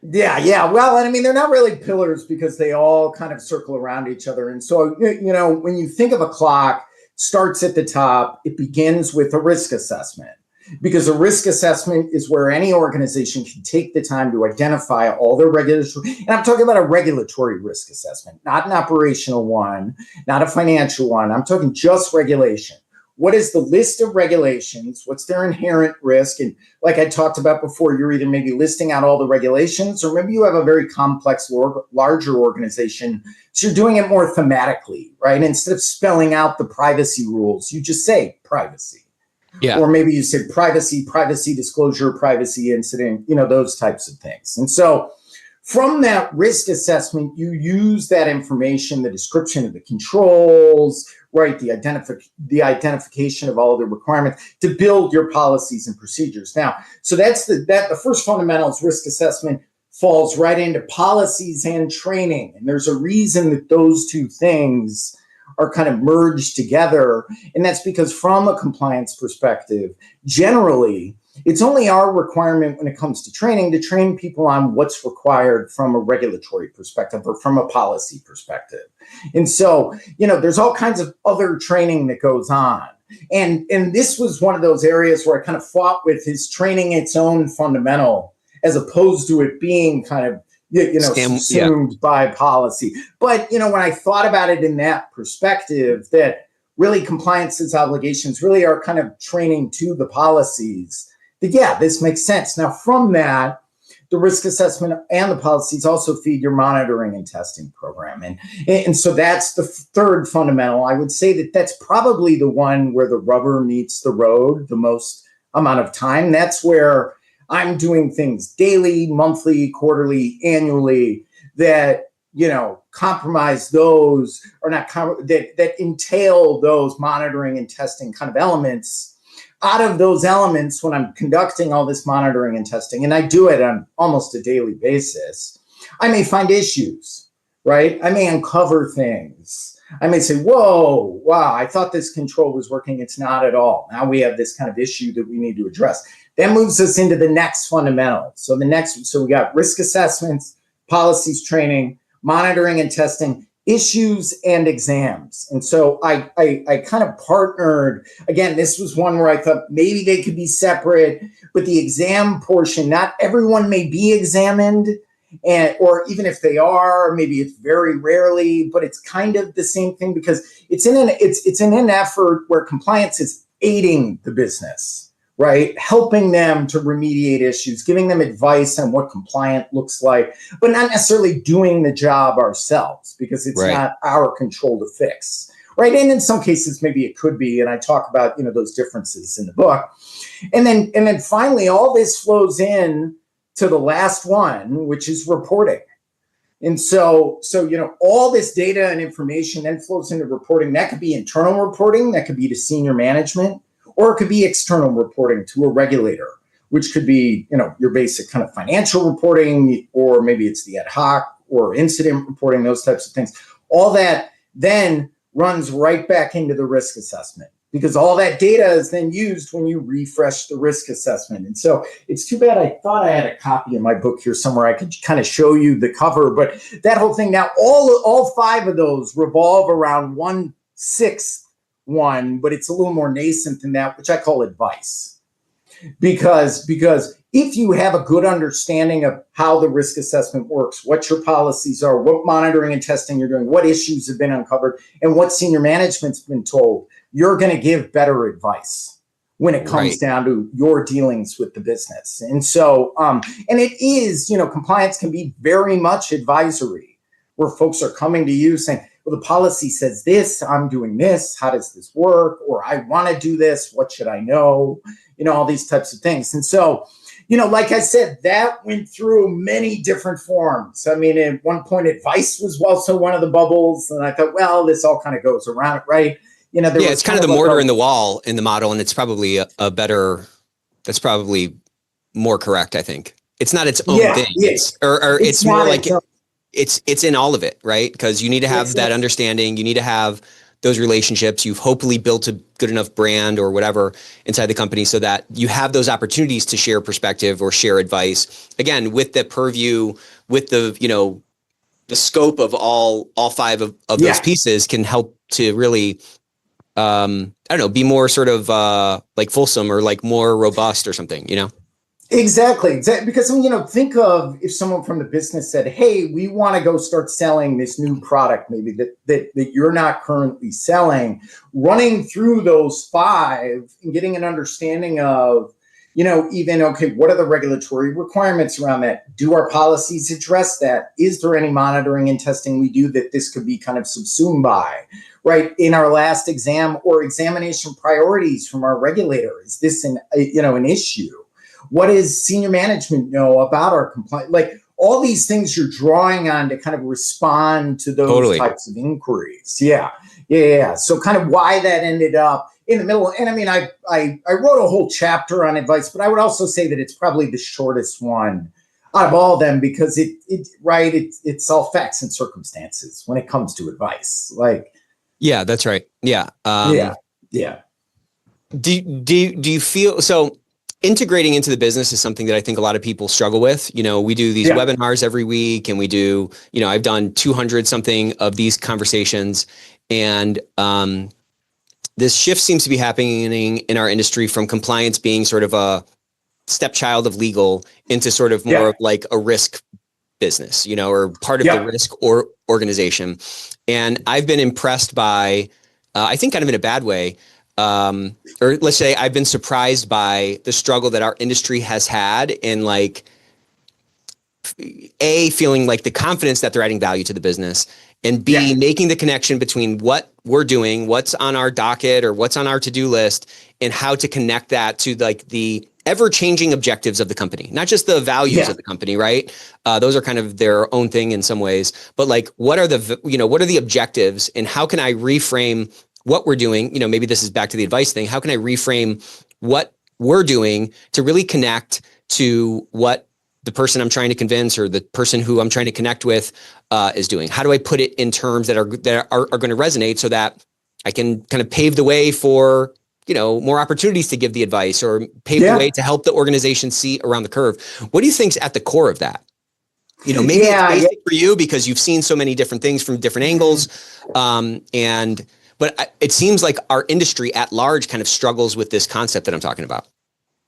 Yeah. Well, and I mean, they're not really pillars because they all kind of circle around each other. And so, when you think of a clock, it starts at the top, it begins with a risk assessment. Because a risk assessment is where any organization can take the time to identify all their regulatory, and I'm talking about a regulatory risk assessment, not an operational one, not a financial one. I'm talking just regulation. What is the list of regulations? What's their inherent risk? And like I talked about before, you're either maybe listing out all the regulations, or maybe you have a very complex, larger organization. So you're doing it more thematically, right? Instead of spelling out the privacy rules, you just say privacy. Yeah. Or maybe you said privacy disclosure, privacy incident, those types of things. And so from that risk assessment, you use that information, the description of the controls, right, the identification of all the requirements to build your policies and procedures. Now, so that's the first fundamental is risk assessment falls right into policies and training. And there's a reason that those two things are kind of merged together. And that's because from a compliance perspective, generally, it's only our requirement when it comes to training to train people on what's required from a regulatory perspective or from a policy perspective. And so, there's all kinds of other training that goes on. And this was one of those areas where I kind of fought with his training its own fundamental, as opposed to it being kind of subsumed by policy. But, when I thought about it in that perspective, that really compliance's obligations really are kind of training to the policies, that, this makes sense. Now, from that, the risk assessment and the policies also feed your monitoring and testing program. And so that's the third fundamental. I would say that that's probably the one where the rubber meets the road the most amount of time. That's where I'm doing things daily, monthly, quarterly, annually that, compromise those or not, that entail those monitoring and testing kind of elements. Out of those elements, when I'm conducting all this monitoring and testing, and I do it on almost a daily basis, I may find issues, right? I may uncover things. I may say, whoa, wow, I thought this control was working. It's not at all. Now we have this kind of issue that we need to address. That moves us into the next fundamental. So we got risk assessments, policies, training, monitoring and testing, issues, and exams. And so I kind of partnered. Again, this was one where I thought maybe they could be separate, but the exam portion, not everyone may be examined, or even if they are, maybe it's very rarely, but it's kind of the same thing because it's in an effort where compliance is aiding the business, right? Helping them to remediate issues, giving them advice on what compliant looks like, but not necessarily doing the job ourselves because it's not our control to fix, right? And in some cases, maybe it could be, and I talk about, those differences in the book. And then finally, all this flows in to the last one, which is reporting. And so, all this data and information then flows into reporting. That could be internal reporting, that could be to senior management, or it could be external reporting to a regulator, which could be, your basic kind of financial reporting, or maybe it's the ad hoc or incident reporting, those types of things. All that then runs right back into the risk assessment because all that data is then used when you refresh the risk assessment. And so it's too bad. I thought I had a copy of my book here somewhere. I could kind of show you the cover, but that whole thing now, all 5 of those revolve around 1/6 one, but it's a little more nascent than that, which I call advice. Because if you have a good understanding of how the risk assessment works, what your policies are, what monitoring and testing you're doing, what issues have been uncovered, and what senior management's been told, you're going to give better advice when it comes down to your dealings with the business. And so, and it is, compliance can be very much advisory, where folks are coming to you saying, well, the policy says this, I'm doing this, how does this work? Or I want to do this, what should I know? All these types of things. And so, like I said, that went through many different forms. I mean, at one point, advice was also one of the bubbles. And I thought, well, this all kind of goes around it, right? It's kind of the mortar in the wall in the model. And it's probably that's probably more correct, I think. It's not its own thing. Yeah. It's more like it's in all of it, right? Because you need to have that understanding. You need to have those relationships. You've hopefully built a good enough brand or whatever inside the company so that you have those opportunities to share perspective or share advice. Again, with the purview, with the, the scope of all 5 of those pieces can help to really, be more sort of like fulsome or like more robust or something, Exactly. Because, think of if someone from the business said, hey, we want to go start selling this new product, maybe that you're not currently selling, running through those 5 and getting an understanding of, what are the regulatory requirements around that? Do our policies address that? Is there any monitoring and testing we do that this could be kind of subsumed by, right? In our last exam or examination priorities from our regulator, is this an issue? What does senior management know about our compliance? Like all these things you're drawing on to kind of respond to those types of inquiries. Yeah. So kind of why that ended up in the middle. And I mean, I wrote a whole chapter on advice, but I would also say that it's probably the shortest one out of all of them because it's all facts and circumstances when it comes to advice. Yeah, that's right. Yeah. Yeah. Do you feel so? Integrating into the business is something that I think a lot of people struggle with. We do these webinars every week and we do, I've done 200 something of these conversations and this shift seems to be happening in our industry from compliance being sort of a stepchild of legal into sort of more of like a risk business, or part of the risk or organization. And I've been impressed by, I think kind of in a bad way, or let's say I've been surprised by the struggle that our industry has had in feeling like the confidence that they're adding value to the business and B, making the connection between what we're doing, what's on our docket or what's on our to-do list and how to connect that to like the ever-changing objectives of the company, not just the values of the company, right? Those are kind of their own thing in some ways, but like, what are the objectives and how can I reframe what we're doing? Maybe this is back to the advice thing. How can I reframe what we're doing to really connect to what the person I'm trying to convince or the person who I'm trying to connect with is doing? How do I put it in terms that are going to resonate so that I can kind of pave the way for, more opportunities to give the advice or pave the way to help the organization see around the curve? What do you think's at the core of that? Maybe it's basic for you because you've seen so many different things from different angles. But it seems like our industry at large kind of struggles with this concept that I'm talking about.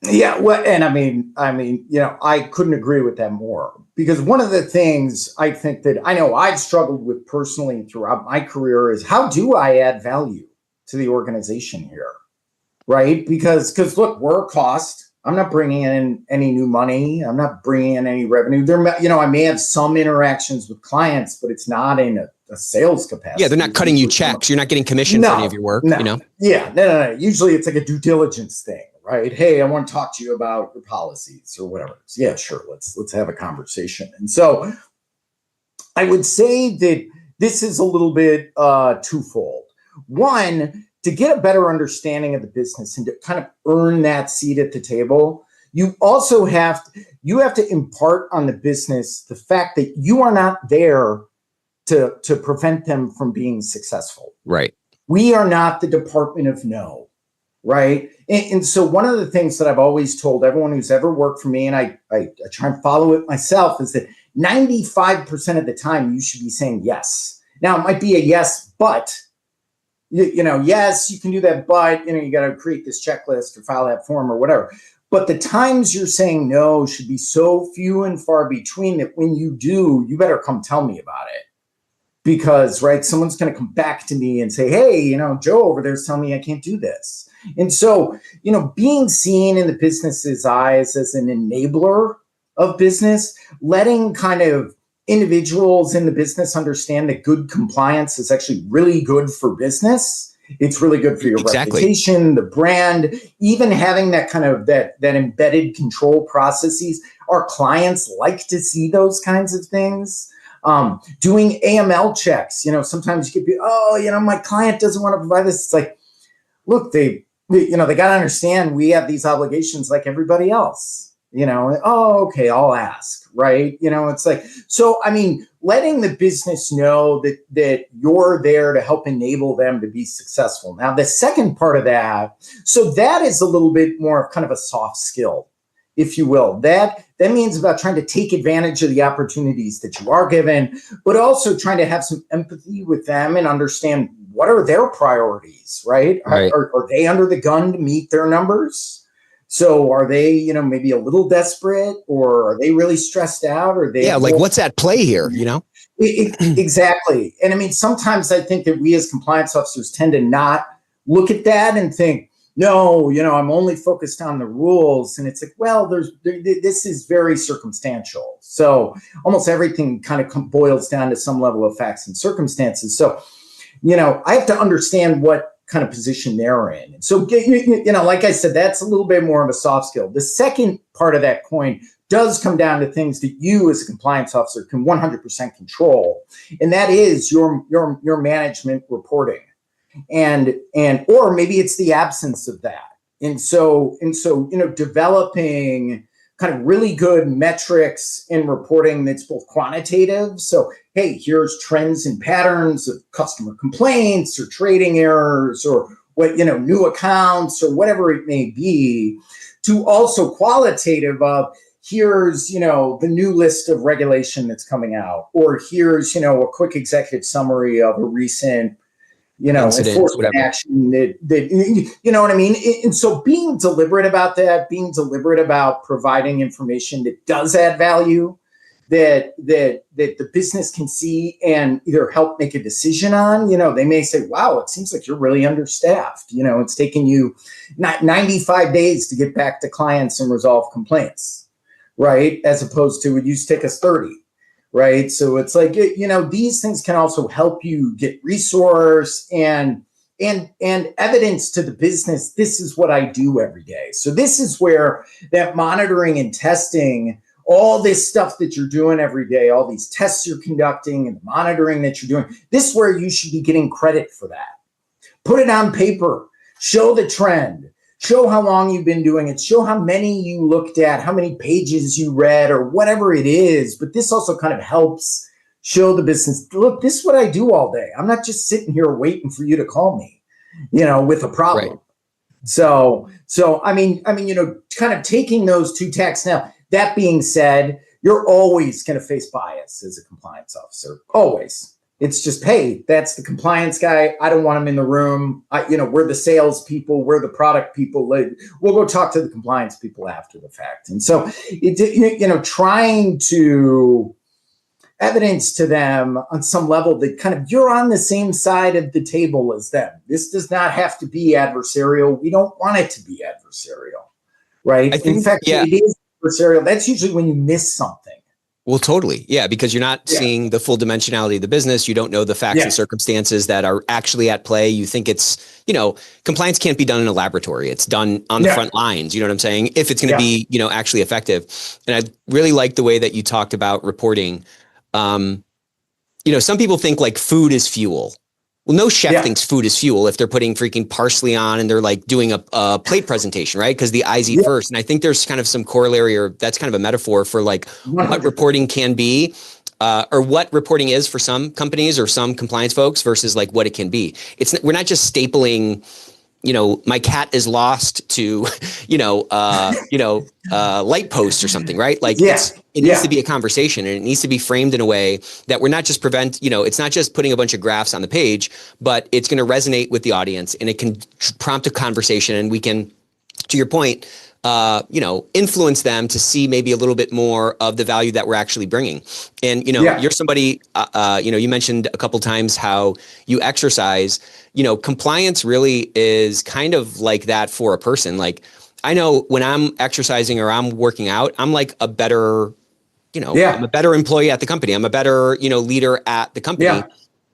Yeah, well, and I mean, I couldn't agree with that more, because one of the things I think that I know I've struggled with personally throughout my career is, how do I add value to the organization here, right? Because look, we're a cost. I'm not bringing in any new money. I'm not bringing in any revenue. I may have some interactions with clients, but it's not in a sales capacity. Yeah, they're not cutting you checks. You're not getting commission for any of your work. No. Yeah, no. Usually it's like a due diligence thing, right? Hey, I want to talk to you about your policies or whatever. So yeah, sure. Let's have a conversation. And so I would say that this is a little bit twofold. One, to get a better understanding of the business and to kind of earn that seat at the table, you also have to impart on the business the fact that you are not there to prevent them from being successful. Right. We are not the Department of No, right? And so one of the things that I've always told everyone who's ever worked for me, and I try and follow it myself, is that 95% of the time you should be saying yes. Now, it might be a yes, but yes, you can do that, but you got to create this checklist or file that form or whatever. But the times you're saying no should be so few and far between that when you do, you better come tell me about it. Because, right, someone's going to come back to me and say, hey, Joe over there's telling me I can't do this. And so, being seen in the business's eyes as an enabler of business, letting kind of individuals in the business understand that good compliance is actually really good for business. It's really good for your reputation, the brand, even having that kind of that embedded control processes. Our clients like to see those kinds of things. Doing AML checks, sometimes you could be, my client doesn't want to provide this. It's like, look, they got to understand we have these obligations like everybody else. Okay, I'll ask, right? It's like, so, letting the business know that you're there to help enable them to be successful. Now, the second part of that, so that is a little bit more of kind of a soft skill, if you will. That means about trying to take advantage of the opportunities that you are given, but also trying to have some empathy with them and understand what are their priorities, right? Are they under the gun to meet their numbers? So are they, maybe a little desperate, or are they really stressed out? Or what's at play here, Exactly. And sometimes I think that we as compliance officers tend to not look at that and think, no, I'm only focused on the rules. And it's like, well, this is very circumstantial. So almost everything kind of boils down to some level of facts and circumstances. So, I have to understand what kind of position they're in. And so, like I said, that's a little bit more of a soft skill. The second part of that coin does come down to things that you as a compliance officer can 100% control. And that is your management reporting. Or maybe it's the absence of that. And so, developing kind of really good metrics in reporting that's both quantitative. So, hey, here's trends and patterns of customer complaints or trading errors or new accounts or whatever it may be, to also qualitative of here's, the new list of regulation that's coming out, or here's, a quick executive summary of a recent enforcement action that you know what I mean? And so being deliberate about that, being deliberate about providing information that does add value, that the business can see and either help make a decision on, they may say, wow, it seems like you're really understaffed. It's taking you 95 days to get back to clients and resolve complaints, right? As opposed to it used to take us 30. Right. So it's like, these things can also help you get resource and evidence to the business. This is what I do every day. So this is where that monitoring and testing, all this stuff that you're doing every day, all these tests you're conducting and the monitoring that you're doing, this is where you should be getting credit for that. Put it on paper, show the trend. Show how long you've been doing it. Show how many you looked at, how many pages you read, or whatever it is. But this also kind of helps show the business, look, this is what I do all day. I'm not just sitting here waiting for you to call me, with a problem. Right. So kind of taking those two tacks. Now, that being said, you're always going to face bias as a compliance officer. Always. It's just, hey, that's the compliance guy. I don't want him in the room. We're the sales people. We're the product people. We'll go talk to the compliance people after the fact. And so, trying to evidence to them on some level that kind of you're on the same side of the table as them. This does not have to be adversarial. We don't want it to be adversarial, right? In fact, it is adversarial. That's usually when you miss something. Well, totally. Yeah, because you're not seeing the full dimensionality of the business. You don't know the facts and circumstances that are actually at play. You think it's, compliance can't be done in a laboratory. It's done on the front lines. You know what I'm saying? If it's going to be, actually effective. And I really like the way that you talked about reporting. Some people think like food is fuel. Well, no chef thinks food is fuel if they're putting freaking parsley on and they're like doing a plate presentation, right? Because the eyes eat first. And I think there's kind of some corollary, or that's kind of a metaphor for like 100%. What reporting can be, or what reporting is for some companies or some compliance folks versus like what it can be. We're not just stapling, my cat is lost to, light post or something, right? Like it needs to be a conversation, and it needs to be framed in a way that we're not just it's not just putting a bunch of graphs on the page, but it's going to resonate with the audience, and it can prompt a conversation, and we can, to your point, influence them to see maybe a little bit more of the value that we're actually bringing. And, you're somebody, you mentioned a couple times how you exercise, compliance really is kind of like that for a person. Like, I know when I'm exercising or I'm working out, I'm like a better, I'm a better employee at the company. I'm a better, leader at the company. Yeah.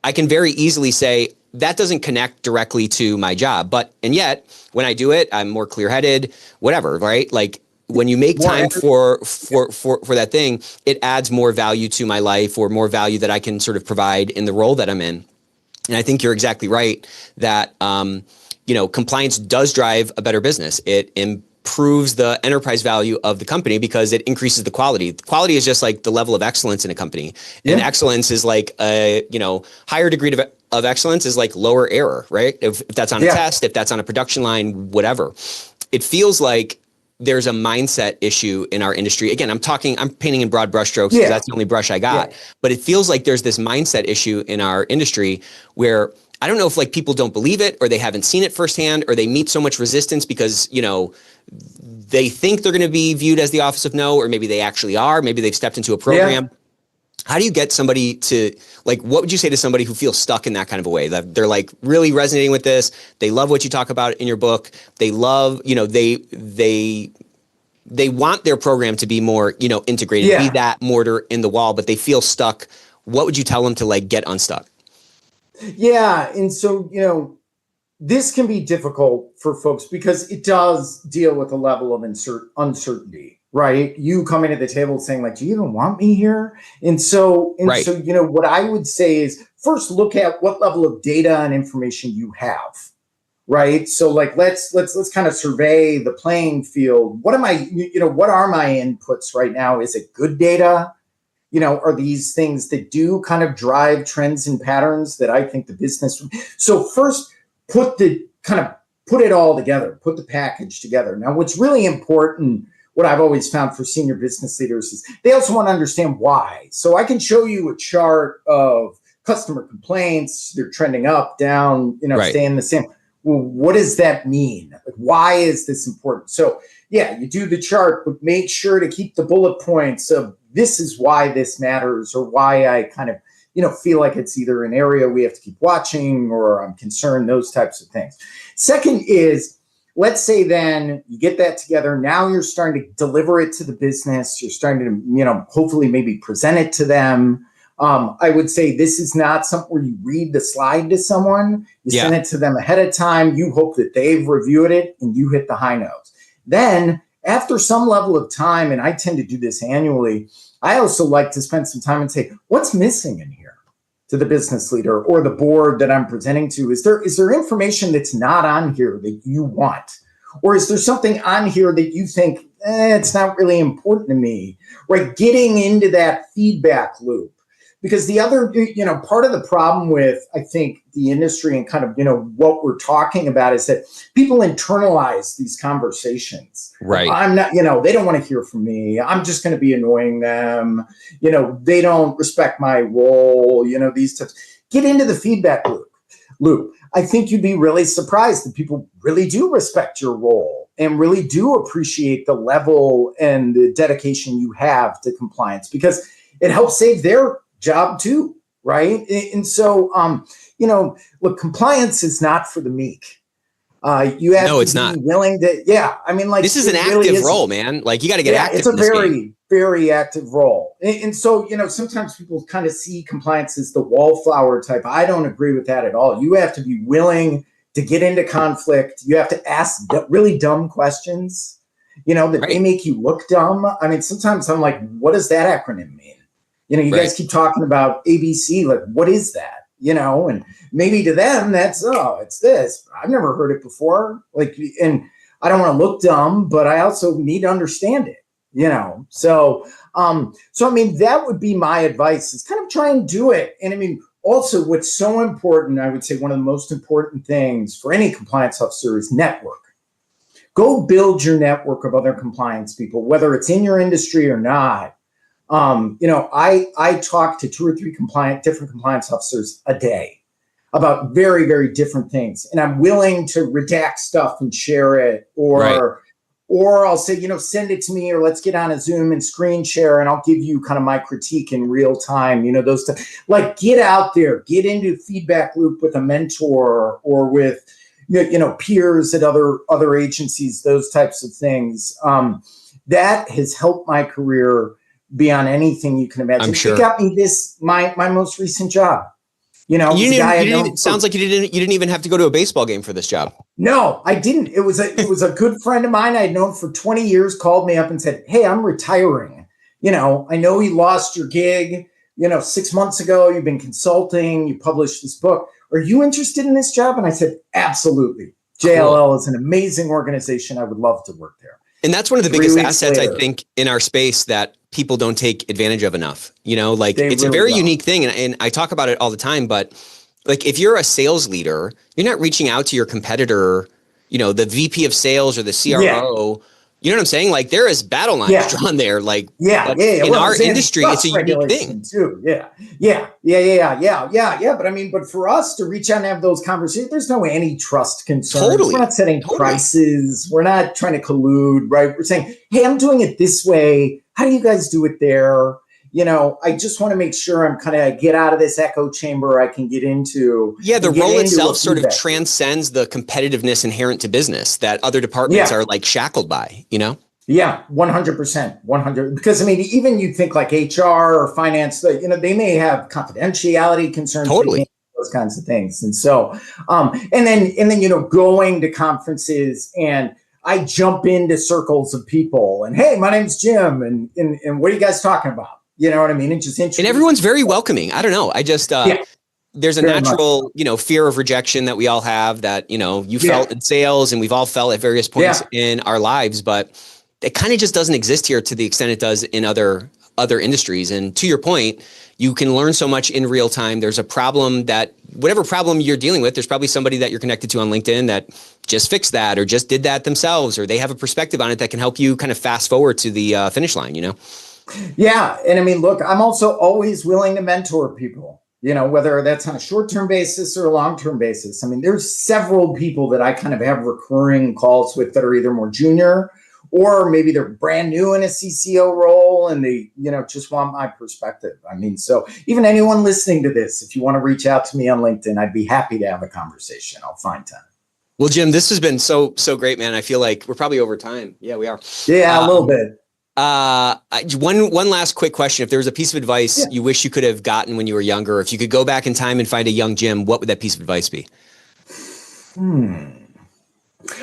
I can very easily say, that doesn't connect directly to my job, and yet when I do it, I'm more clear-headed, whatever, right? Like when you make time for that thing, it adds more value to my life, or more value that I can sort of provide in the role that I'm in. And I think you're exactly right that, compliance does drive a better business. It improves the enterprise value of the company because it increases the quality. Quality is just like the level of excellence in a company. And excellence is like a, higher degree of excellence is like lower error, right? If that's on a test, if that's on a production line, whatever. It feels like there's a mindset issue in our industry. Again, I'm painting in broad brushstrokes because that's the only brush I got. But it feels like there's this mindset issue in our industry where I don't know if like people don't believe it, or they haven't seen it firsthand, or they meet so much resistance because, they think they're going to be viewed as the office of no, or maybe they actually are. Maybe they've stepped into a program. How do you get somebody to, like, what would you say to somebody who feels stuck in that kind of a way, that they're like really resonating with this? They love what you talk about in your book. They love, they want their program to be more, integrated, be that mortar in the wall, but they feel stuck. What would you tell them to like get unstuck? Yeah. And so, this can be difficult for folks because it does deal with a level of uncertainty, right? You coming to the table saying like, do you even want me here? So, what I would say is first look at what level of data and information you have, right? So like, let's kind of survey the playing field. What are my inputs right now? Is it good data? Are these things that do kind of drive trends and patterns that I think the business? So first, put it all together, put the package together. Now, what's really important, what I've always found for senior business leaders, is they also want to understand why. So I can show you a chart of customer complaints. They're trending up, down, staying the same. Well, what does that mean? Like, why is this important? So you do the chart, but make sure to keep the bullet points of this is why this matters, or why I kind of, feel like it's either an area we have to keep watching, or I'm concerned, those types of things. Second is, let's say then you get that together. Now you're starting to deliver it to the business. You're starting to, hopefully maybe present it to them. I would say this is not something where you read the slide to someone. You send it to them ahead of time. You hope that they've reviewed it and you hit the high notes. Then after some level of time, and I tend to do this annually, I also like to spend some time and say, what's missing in here to the business leader or the board that I'm presenting to? Is there information that's not on here that you want? Or is there something on here that you think, it's not really important to me? Right? Getting into that feedback loop. because the other, part of the problem with, I think, the industry and kind of, what we're talking about is that people internalize these conversations. Right. I'm not, they don't want to hear from me. I'm just going to be annoying them. They don't respect my role, these types. Get into the feedback loop. I think you'd be really surprised that people really do respect your role and really do appreciate the level and the dedication you have to compliance, because it helps save their job too, right? And so, look, compliance is not for the meek. You have to be willing to, this is an active role, man. Like, you got to get active. It's a very, very active role. And so, sometimes people kind of see compliance as the wallflower type. I don't agree with that at all. You have to be willing to get into conflict. You have to ask really dumb questions, that may make you look dumb. I mean, sometimes I'm like, what does that acronym mean? You guys keep talking about ABC, like, what is that? And maybe to them that's, it's this. I've never heard it before. Like, and I don't want to look dumb, but I also need to understand it, So, I mean, that would be my advice, is kind of try and do it. And I mean, also what's so important, I would say one of the most important things for any compliance officer is network. Go build your network of other compliance people, whether it's in your industry or not. I talk to 2 or 3 different compliance officers a day about very, very different things. And I'm willing to redact stuff and share it, or I'll say, send it to me, or let's get on a Zoom and screen share, and I'll give you kind of my critique in real time, those stuff. Like, get out there, get into feedback loop with a mentor or with, peers at other agencies, those types of things. That has helped my career beyond anything you can imagine. I'm sure. It got me my most recent job. Sounds like you didn't even have to go to a baseball game for this job. No, I didn't. It was a good friend of mine I had known for 20 years, called me up and said, "Hey, I'm retiring. I know you lost your gig, 6 months ago. You've been consulting, you published this book. Are you interested in this job?" And I said, "Absolutely. JLL is an amazing organization. I would love to work there." And that's one of the biggest assets, I think, in our space that people don't take advantage of enough. It's a very unique thing. And I talk about it all the time, but like, if you're a sales leader, you're not reaching out to your competitor, the VP of sales or the CRO. You know what I'm saying? Like, there is battle lines drawn there. Like, in our industry, it's a unique thing too. Yeah. But for us to reach out and have those conversations, there's no antitrust concerns. Totally. We're not setting prices. We're not trying to collude, right? We're saying, hey, I'm doing it this way. How do you guys do it there? I just want to make sure I'm kind of get out of this echo chamber I can get into. Yeah, the role itself sort of transcends the competitiveness inherent to business that other departments are like shackled by, Yeah, 100%, 100. Because even you think like HR or finance, they may have confidentiality concerns. Totally. Those kinds of things. And so, and then, going to conferences, and I jump into circles of people and, hey, my name's Jim. And what are you guys talking about? You know what I mean? It's just interesting. And everyone's very welcoming. I don't know. I just, there's a natural, fear of rejection that we all have that, you felt in sales, and we've all felt at various points in our lives, but it kind of just doesn't exist here to the extent it does in other industries. And to your point, you can learn so much in real time. There's a problem whatever problem you're dealing with, there's probably somebody that you're connected to on LinkedIn that just fixed that or just did that themselves, or they have a perspective on it that can help you kind of fast forward to the finish line, Yeah. And look, I'm also always willing to mentor people, whether that's on a short-term basis or a long-term basis. There's several people that I kind of have recurring calls with that are either more junior, or maybe they're brand new in a CCO role and they, just want my perspective. So even anyone listening to this, if you want to reach out to me on LinkedIn, I'd be happy to have a conversation. I'll find time. Well, Jim, this has been so great, man. I feel like we're probably over time. Yeah, we are. Yeah, a little bit. One last quick question. If there was a piece of advice you wish you could have gotten when you were younger, if you could go back in time and find a young Jim, what would that piece of advice be?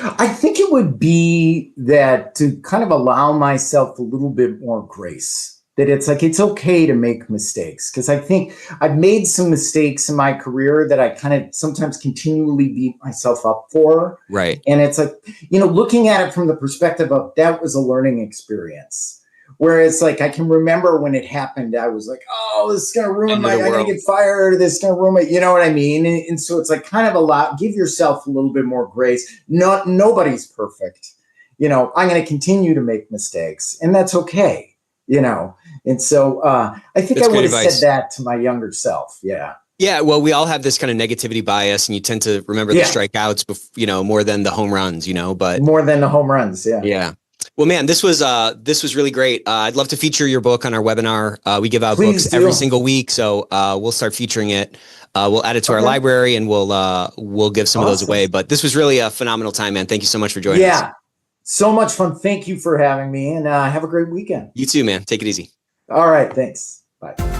I think it would be that to kind of allow myself a little bit more grace, that it's like, it's okay to make mistakes. Because I think I've made some mistakes in my career that I kind of sometimes continually beat myself up for. Right. And it's like, looking at it from the perspective of that was a learning experience, Whereas like, I can remember when it happened, I was like, oh, this is going to ruin I'm going to get fired. This is going to ruin my, you know what I mean? And so it's like kind of give yourself a little bit more grace. Nobody's perfect. You know, I'm going to continue to make mistakes, and that's okay. You know? And so I think that's I would have said that to my younger self. Yeah. Yeah, well, we all have this kind of negativity bias, and you tend to remember the strikeouts, you know, more than the home runs, you know, but more than the home runs. Yeah. Yeah. Well, man, this was really great. I'd love to feature your book on our webinar. We give out books every single week, so we'll start featuring it. We'll add it to our library, and we'll give some of those away. But this was really a phenomenal time, man. Thank you so much for joining us. Yeah, so much fun. Thank you for having me, and have a great weekend. You too, man. Take it easy. All right, thanks. Bye.